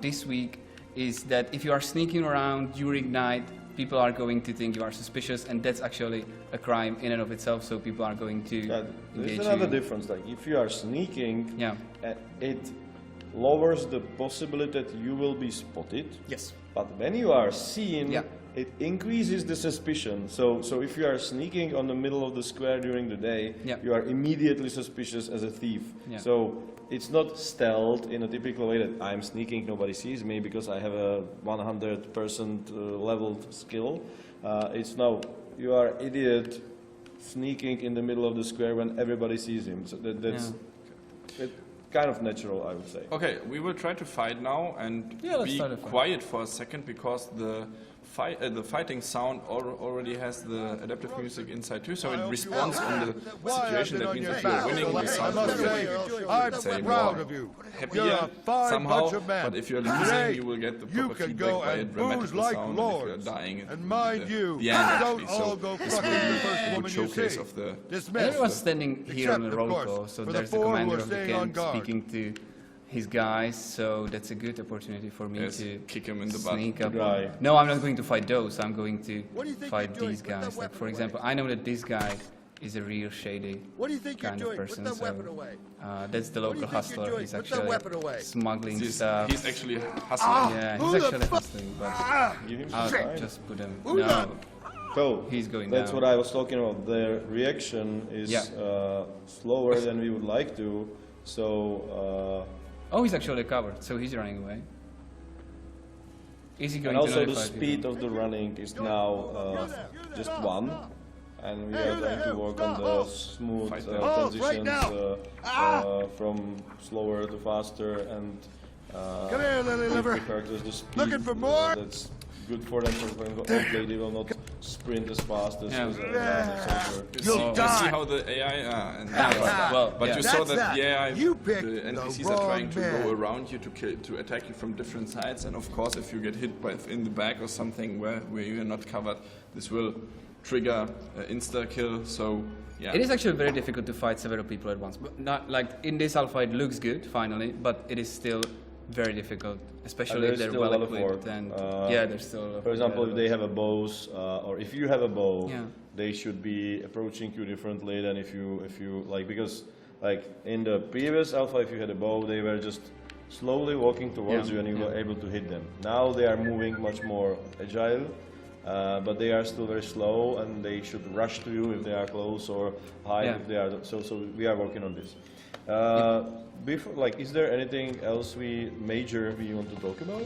this week, is that if you are sneaking around during night, people are going to think you are suspicious, and that's actually a crime in and of itself, so people are going to there's engage another you. difference. Like if you are sneaking, Yeah. it lowers the possibility that you will be spotted. Yes. But when you are seen, Yeah. it increases the suspicion. So if you are sneaking on the middle of the square during the day, Yeah. you are immediately suspicious as a thief. Yeah. So it's not stealth in a typical way that I'm sneaking, nobody sees me because I have a 100% leveled skill. It's now you are idiot sneaking in the middle of the square when everybody sees him. So that's kind of natural, I would say. Okay, we will try to fight now and Yeah, let's be try to fight. quiet for a second because the fighting sound already has the adaptive music inside too, so it responds on the situation. That means if you're winning, the sound will get, I'm say, proud more of you. happier You're a fine somehow. bunch of men. But if you're losing, Today, you will get the you proper can feedback go by a and dramatic booze like sound. And lords. if you're dying, it And will mind be you, the end don't actually. all So go this fucking will the be first a good woman you showcase see. of the. Dismissed. Everyone's standing here on the Except, of roll course, call, so for the there's the four who commander are of the staying on camp guard. speaking to his guys, so that's a good opportunity for me Yes, to kick him in the butt. sneak up. Right. No, I'm not going to fight those. I'm going to What do you think fight you're doing? these Put that guys. Like, weapon for away. example, I know that this guy is a real shady What do you think you're kind of doing? Put person. that so weapon away. that's the What do you local think you're hustler. doing? He's Put that actually weapon away. smuggling He's stuff. actually hustling. Yeah, Who he's the actually fu- hustling, but Give him some I'll time. just put him. Who No, the- So he's going that's down. what I was talking about. The reaction is Yeah. slower than we would like to. So Oh, he's actually covered, so he's running away. Is he going and to also the notify speed people? of the running is now just 1, and we are trying to work on the smooth Fight them. transitions now. from slower to faster and Come here, Lily give Liver. the characters the speed Looking for more? that's good for them. For example, they will not sprint as fast as, Yeah. as a normal soldier. You die. see how the AI and Well, but yeah. you saw That's that that. the AI, You picked the the NPCs are wrong trying to man. go around you to attack you from different sides, and of course, if you get hit by in the back or something where you are not covered, this will trigger insta kill. So yeah, It is actually very difficult to fight several people at once. But not like in this alpha, it looks good finally, but it is still very difficult, especially if there's they're still a well lot of equipped. work. And yeah, there's still. A lot of For example, work. if they have a bows, or if you have a bow, Yeah. they should be approaching you differently than if you like, because like in the previous alpha, if you had a bow, they were just slowly walking towards you and you were able to hit them. Now they are moving much more agile, but they are still very slow and they should rush to you if they are close or hide if they are. So we are working on this. Before, like, is there anything else major we want to talk about?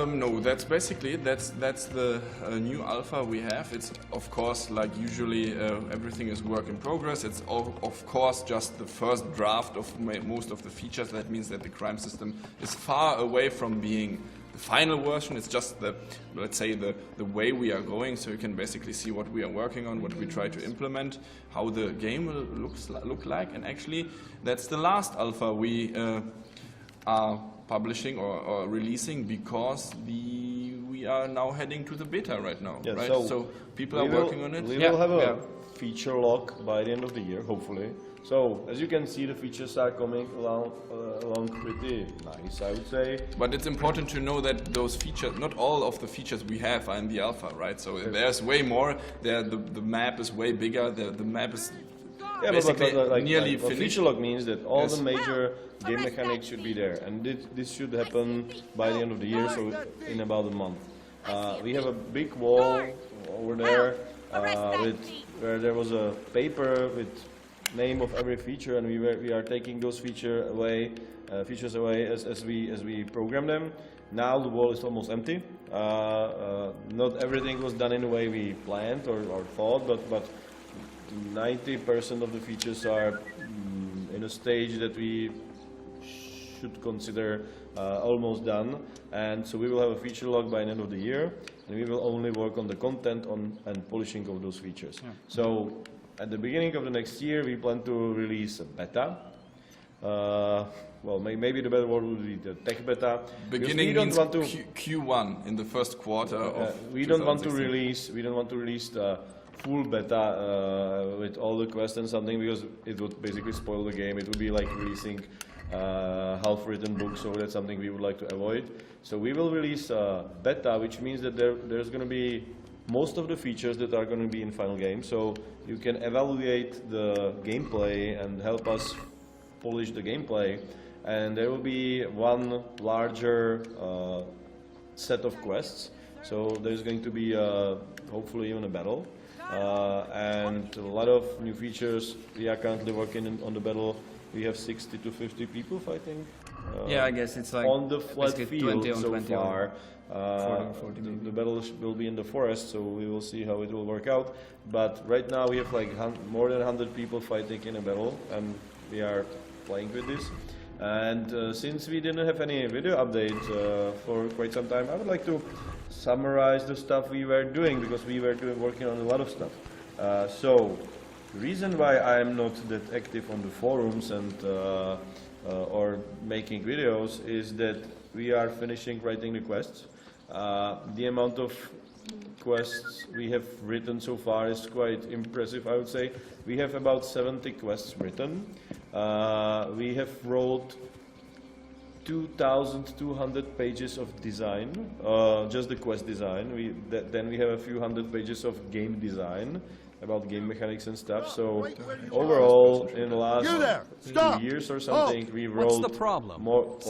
No, that's basically it. That's the new alpha we have. It's of course, like usually, everything is work in progress. It's of course just the first draft of most of the features. That means that the crime system is far away from being the final version. It's just the, let's say, the way we are going. So you can basically see what we are working on, what we try to implement, how the game will look like. And actually, that's the last alpha we are publishing or releasing, because we are now heading to the beta right now. Yeah, right? so people are working on it. We will have a feature lock by the end of the year, hopefully. So, as you can see, the features are coming along pretty nice, I would say. But it's important to know that those features, not all of the features we have are in the alpha, right? So there's way more. The map is way bigger. The map is basically nearly finished. Feature lock means that all the major game mechanics should be there, and this should happen by the end of the year, so in about a month. We have a big wall over there where there was a paper with name of every feature, and we are taking those features away as we program them. Now the wall is almost empty. Not everything was done in the way we planned or thought, but 90% of the features are in a stage that we should consider almost done, and so we will have a feature log by the end of the year, and we will only work on the content and polishing of those features. So at the beginning of the next year, we plan to release a beta. Well, maybe the better word would be the tech beta. Beginning means Q1 in the first quarter of we don't want to release the full beta with all the quests and something, because it would basically spoil the game. It would be like releasing half-written books, so that's something we would like to avoid. So we will release a beta, which means that there's going to be most of the features that are going to be in final game, so you can evaluate the gameplay and help us polish the gameplay. And there will be one larger set of quests, so there's going to be hopefully even a battle, and a lot of new features. We are currently working on the battle. We have 60 to 50 people fighting. I guess it's like on the flat field 20 on so 20 far. 40 the battle will be in the forest, so we will see how it will work out. But right now we have like more than 100 people fighting in a battle, and we are playing with this. And since we didn't have any video update for quite some time, I would like to summarize the stuff we were doing, because we were working on a lot of stuff. So the reason why I'm not that active on the forums and or making videos is that we are finishing writing the quests. The amount of quests we have written so far is quite impressive, I would say. We have about 70 quests written. We have wrote 2,200 pages of design, just the quest design. Then we have a few hundred pages of game design, about game mechanics and stuff. So overall, in the last 2 years or something, we wrote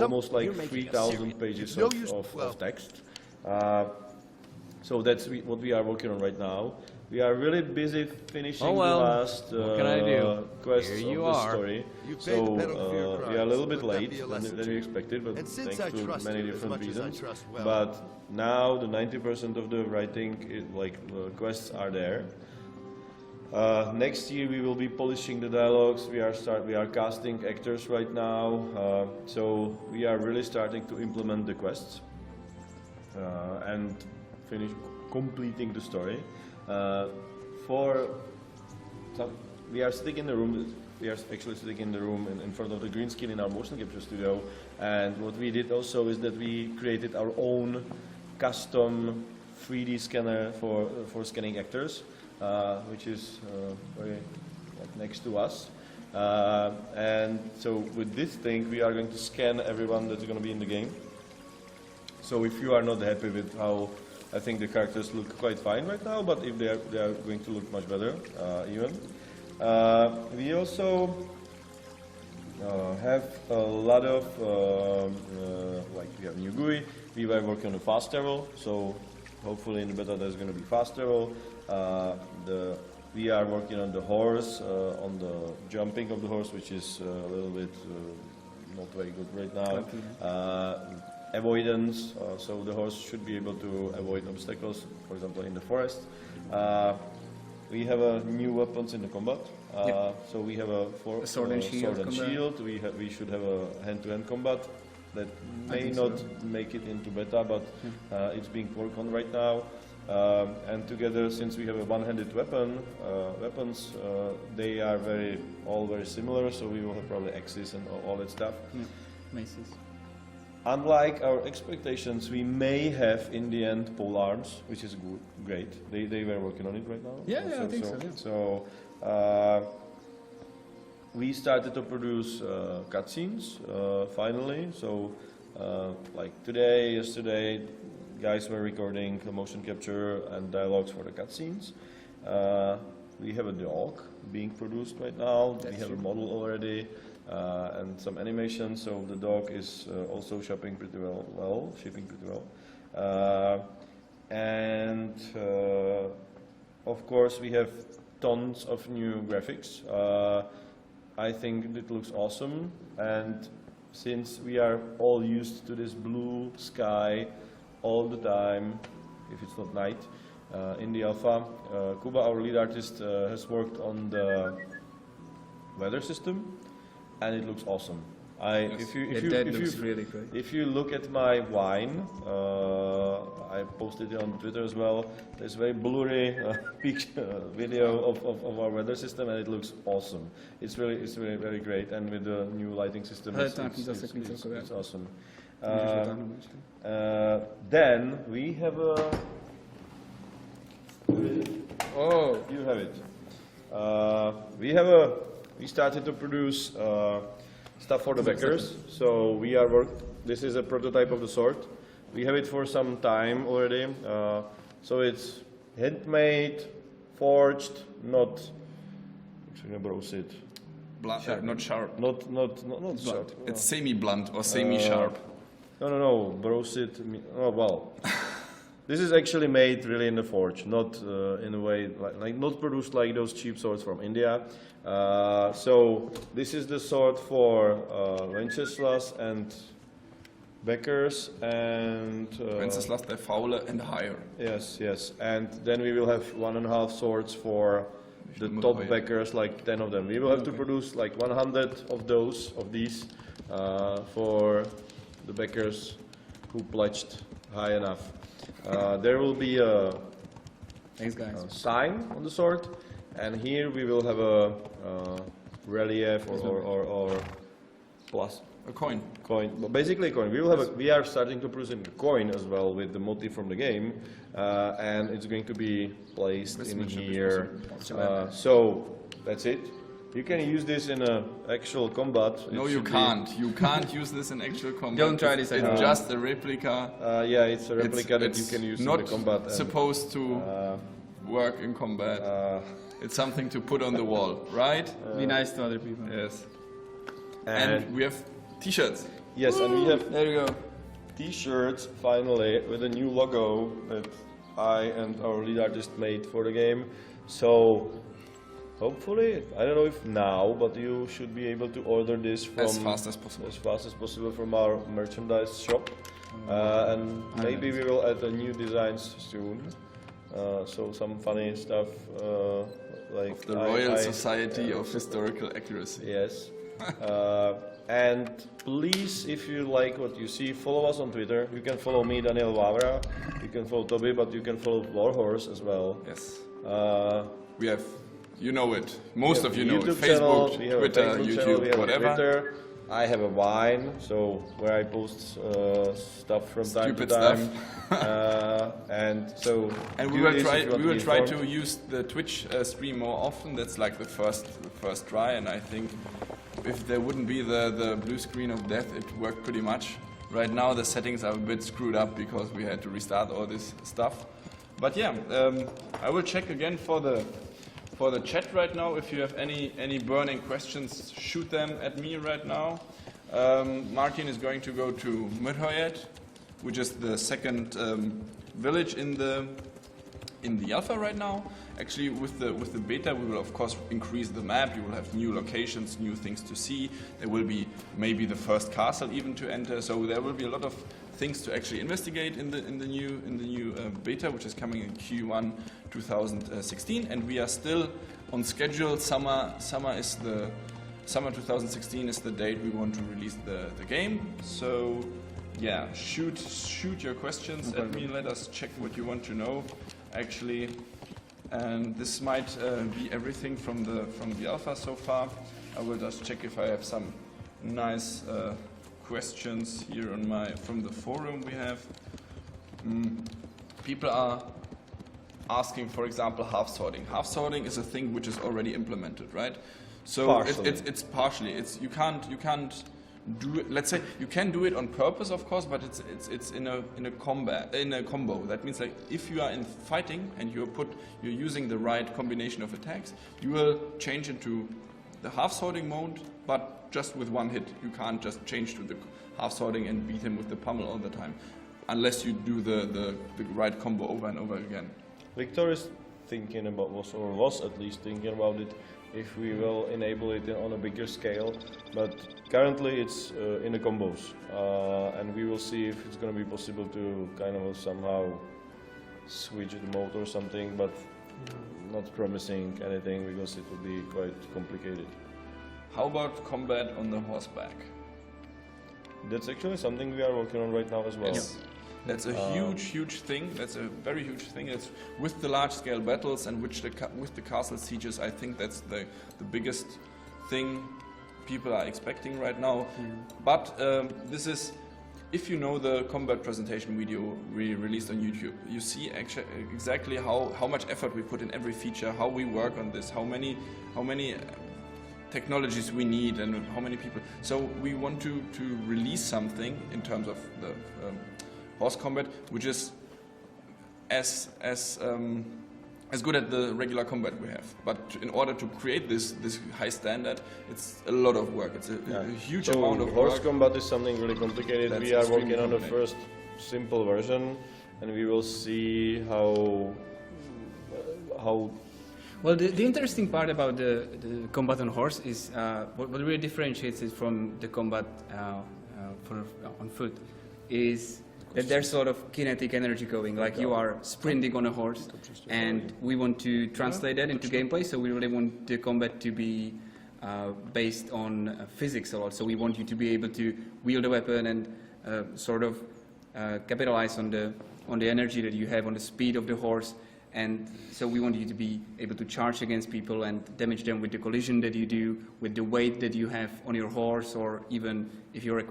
almost like 3,000 pages of text. So that's what we are working on right now. We are really busy finishing the last quests of the story. So we are a little bit late than we expected, but thanks to many different reasons. But now the 90% of the writing, quests are there. Next year we will be polishing the dialogues. We are casting actors right now. So we are really starting to implement the quests and completing the story. We are sitting in the room. We are actually sitting in the room in front of the green screen in our motion capture studio. And what we did also is that we created our own custom 3D scanner for scanning actors, which is very next to us. And so with this thing, we are going to scan everyone that's going to be in the game. So if you are not happy with how I think the characters look quite fine right now, but if they are going to look much better, even. We also have a lot of, like we have new GUI, we were working on the fast travel, so hopefully in the beta there's going to be fast travel. We are working on the horse, on the jumping of the horse, which is a little bit not very good right now. Avoidance, so the horse should be able to avoid obstacles, for example in the forest. We have new weapons in the combat. So we have a sword and shield. We should have a hand-to-hand combat that may not make it into beta, but it's being worked on right now. And together, since we have a one-handed weapons, they are all very similar. So we will have probably axes and all that stuff. Maces. Unlike our expectations, we may have in the end pole arms, which is great. They were working on it right now. I think so. Yeah. So we started to produce cutscenes finally. So like today, yesterday, guys were recording motion capture and dialogues for the cutscenes. We have a dog being produced right now. We have a model already. And some animation, so the dog is also shipping pretty well. And of course we have tons of new graphics. I think it looks awesome, and since we are all used to this blue sky all the time, if it's not night, in the alpha, Kuba, our lead artist, has worked on the weather system. And it looks awesome. Really great. If you look at my wine, I posted it on Twitter as well. There's a very blurry video of our weather system, and it looks awesome. It's really very great, and with the new lighting system, it's awesome. Then we have a. Oh, you have it. We started to produce stuff for the backers. So this is a prototype of the sword. We have it for some time already. So it's handmade, forged, not brossed. Not sharp. Not sharp. It's semi-blunt or semi-sharp. No. Brossed. Oh well. This is actually made really in the forge, not in a way like not produced like those cheap swords from India. So this is the sword for Wenceslas and Beckers and Wenceslas the Fowler and higher. Yes. And then we will have 1.5 swords for the top Beckers, like 10 of them. We will have to produce like 100 of these for the Beckers who pledged high enough. There will be a sign on the sword, and here we will have a relief or plus a coin. But basically a coin. We are starting to produce a coin as well with the motif from the game, and it's going to be placed in here. So that's it. You can use this in actual combat. No, you can't. You can't use this in actual combat. Don't try this. It's just a replica. Yeah, it's a replica that you can use in the combat. Not supposed to work in combat. It's something to put on the wall, right? Be nice to other people. Yes. And we have T-shirts. Yes, and we have there you go. T-shirts finally with a new logo that I and our lead artist made for the game. So hopefully, I don't know if now, but you should be able to order this from as fast as possible from our merchandise shop, and maybe we will add new designs soon. So some funny stuff like of the Royal Society of Historical Accuracy. Yes. And please, if you like what you see, follow us on Twitter. You can follow me, Daniel Wawra. You can follow Toby, but you can follow Warhorse as well. Yes. We have. You know it. Most of you know it. Facebook, channel, Twitter, YouTube, YouTube, whatever. Twitter. I have a Vine, so where I post stuff from time to Stupid time. stuff. And we will try to use the Twitch stream more often. That's like the first try, and I think if there wouldn't be the blue screen of death, it worked pretty much. Right now the settings are a bit screwed up because we had to restart all this stuff. But yeah, I will check again for the for the chat right now. If you have any burning questions, shoot them at me right now. Martin is going to go to Myrhoyet, which is the second village in the alpha right now. Actually, with the beta, we will of course increase the map. You will have new locations, new things to see. There will be maybe the first castle even to enter. So there will be a lot of things to actually investigate in the new beta, which is coming in Q1 2016. And we are still on schedule. Summer 2016 is the date we want to release the game. So yeah, shoot your questions at me. Let us check what you want to know, actually. And this might be everything from the alpha so far. I will just check if I have some nice questions here from the forum we have. People are asking, for example, half sorting. Half sorting is a thing which is already implemented, right? So it's partially. You can't do it. Let's say you can do it on purpose, of course, but it's in a combo. That means, like, if you are in fighting and you're using the right combination of attacks, you will change into the half sorting mode, but just with one hit. You can't just change to the half sorting and beat him with the pummel all the time, unless you do the right combo over and over again. Victor is thinking about, was at least thinking about it, if we will enable it on a bigger scale, but currently it's in the combos, and we will see if it's going to be possible to kind of somehow switch the mode or something, but not promising anything because it will be quite complicated. How about combat on the horseback? That's actually something we are working on right now as well. Yes. That's a huge thing. That's a very huge thing. It's with the large-scale battles and with the castle sieges. I think that's the biggest thing people are expecting right now. But this is, if you know the combat presentation video we released on YouTube, you see actually exactly how much effort we put in every feature, how we work on this, how many technologies we need, and how many people. So we want to release something in terms of the horse combat, which is as good as the regular combat we have. But in order to create this high standard, it's a lot of work. It's a huge amount of work. Horse combat is something really complicated. That's we are working on the complex. first simple version, and we will see how. Well, the interesting part about the combat on horse is what really differentiates it from the combat on foot is that there's sort of kinetic energy going, like you are sprinting on a horse, and we want to translate that into gameplay, so we really want the combat to be based on physics a lot. So we want you to be able to wield a weapon and sort of capitalize on the energy that you have, on the speed of the horse. And so we want you to be able to charge against people and damage them with the collision that you do, with the weight that you have on your horse, or even if you're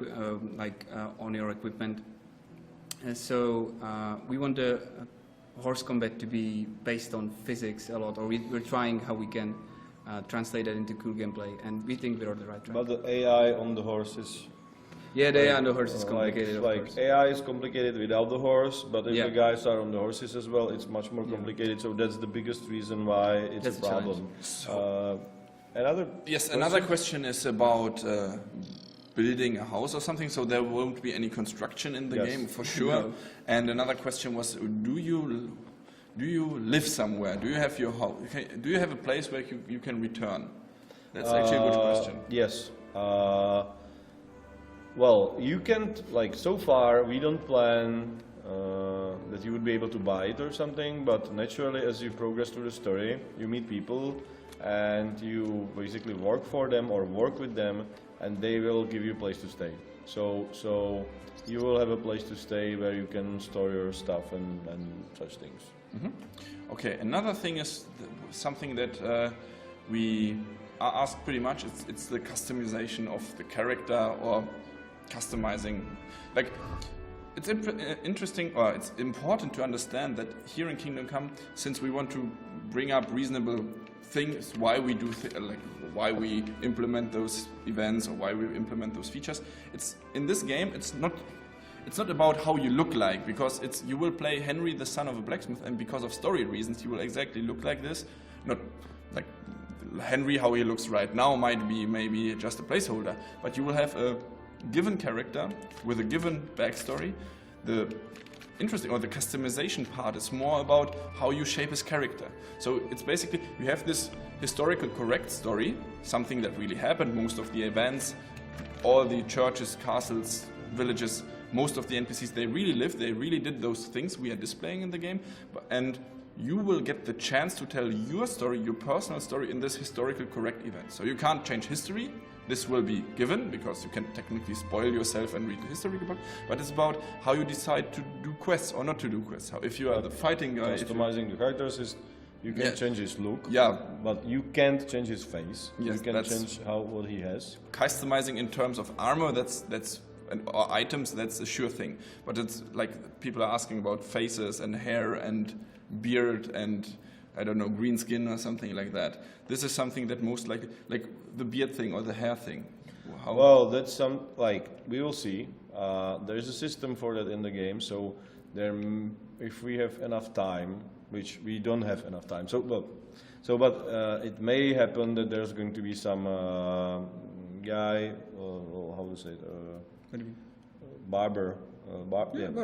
on your equipment. And so we want the horse combat to be based on physics a lot, or we're trying how we can translate that into cool gameplay, and we think we're on the right track. But the AI on the horse is... Yeah, the AI on the horse is complicated, of course. AI is complicated without the horse, but if Yeah. the guys are on the horses as well, it's much more complicated. So that's the biggest reason why it's That's a a problem. Another question is about building a house or something. So there won't be any construction in the Yes. game for sure. No. And another question was, do you live somewhere? Do you have your house? Do you have a place where you can return? That's actually a good question. Yes. Well, you can't, so far we don't plan that you would be able to buy it or something, but naturally as you progress through the story, you meet people and you basically work for them or work with them, and they will give you a place to stay. So you will have a place to stay where you can store your stuff and such things. Mm-hmm. Okay, another thing is something that we are asked pretty much. It's the customization of the character, or customizing. It's interesting, or it's important to understand that here in Kingdom Come, since we want to bring up reasonable things, why we do why we implement those events, or why we implement those features. It's in this game. It's not about how you look like, because you will play Henry, the son of a blacksmith, and because of story reasons, you will exactly look like this. like Henry, how he looks right now, might be maybe just a placeholder, but you will have a given character with a given backstory. The interesting, or the customization part is more about how you shape his character. So it's basically, you have this historical correct story, something that really happened, most of the events, all the churches, castles, villages, most of the NPCs, they really lived, they really did those things we are displaying in the game, and you will get the chance to tell your story, your personal story in this historical correct event. So you can't change history. This will be given because you can technically spoil yourself and read the history book, but it's about how you decide to do quests or not to do quests. How, if you are the fighting guy, Customizing the characters is, you can Yeah. change his look, yeah, but you can't change his face. Yes, you can that's- change what he has. customizing in terms of armor, or items, that's a sure thing. But it's like people are asking about faces and hair and beard and I don't know, green skin or something like that. This is something that most like the beard thing or the hair thing. How? Well, that's we will see. There's a system for that in the game, so if we have enough time, which we don't have enough time, but it may happen that there's going to be some guy, how to say it, barber,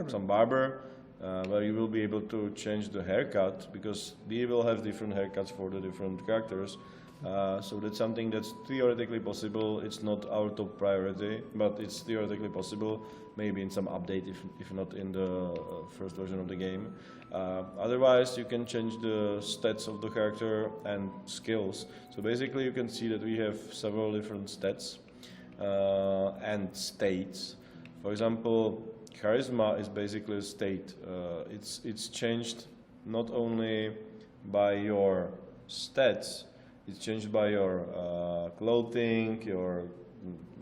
some barber, where you will be able to change the haircut, because we will have different haircuts for the different characters. So that's something that's theoretically possible. It's not our top priority, but it's theoretically possible, maybe in some update, if not in the first version of the game. Otherwise, you can change the stats of the character and skills. So basically, you can see that we have several different stats and states. For example, charisma is basically a state. It's changed not only by your stats, it's changed by your clothing, your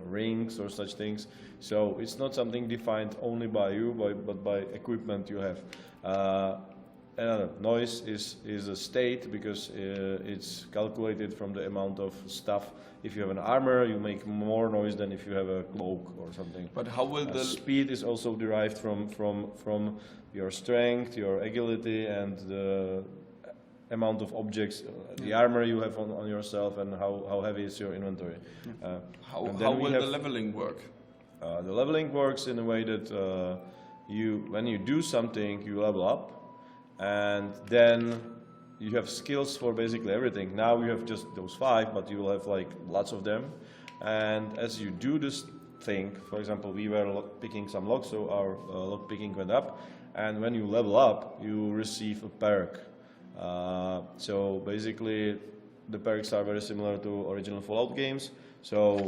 rings or such things. So it's not something defined only by you, but by equipment you have. Noise is a state because it's calculated from the amount of stuff. If you have an armor, you make more noise than if you have a cloak or something. But how will the speed is also derived from your strength, your agility, and the amount of objects, the armor you have on yourself, and how heavy is your inventory. how will the leveling work? The leveling works in a way that when you do something, you level up, and then you have skills for basically everything. Now you have just those 5, but you will have like lots of them. And as you do this thing, for example, we were picking some locks, so our lock picking went up. And when you level up, you receive a perk. So basically, the perks are very similar to original Fallout games. So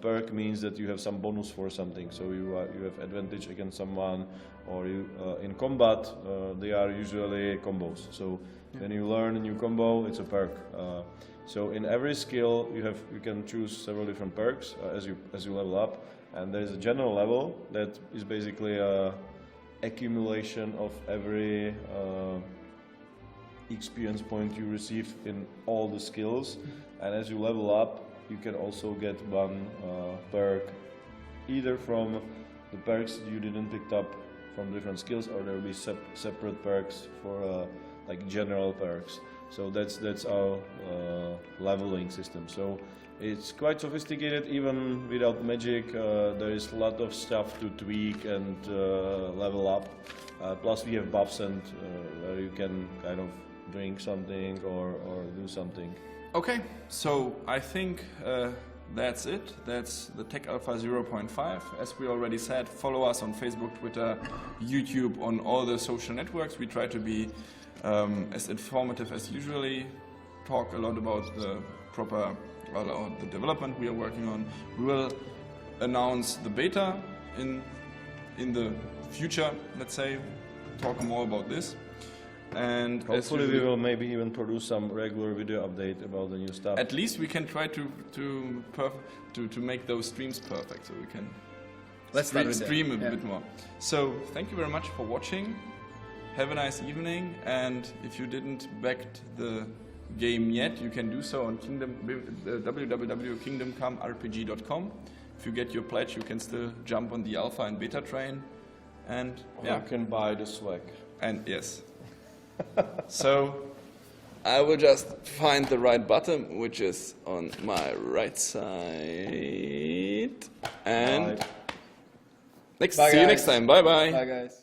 perk means that you have some bonus for something. So you have advantage against someone, or in combat they are usually combos. So when you learn a new combo, it's a perk. So in every skill you can choose several different perks as you level up, and there is a general level that is basically a accumulation of every experience point you receive in all the skills, and as you level up, you can also get one perk either from the perks you didn't pick up from different skills, or there will be separate perks for like general perks. So that's our leveling system. So it's quite sophisticated. Even without magic, there is a lot of stuff to tweak and level up. Plus we have buffs and where you can kind of drink something or do something. Okay, so I think that's it. That's the Tech Alpha 0.5. As we already said, follow us on Facebook, Twitter, YouTube, on all the social networks. We try to be as informative as usually, talk a lot about the the development we are working on. We will announce the beta in the future, let's say, talk more about this. And hopefully we will maybe even produce some regular video update about the new stuff. At least we can try to make those streams perfect, so we can stream a bit more. So thank you very much for watching. Have a nice evening, and if you didn't back the game yet, you can do so on www.kingdomcomerpg.com. If you get your pledge, you can still jump on the alpha and beta train, and you can buy the swag. And yes. So I will just find the right button, which is on my right side. And Bye. see you next time. Bye bye. Bye, guys.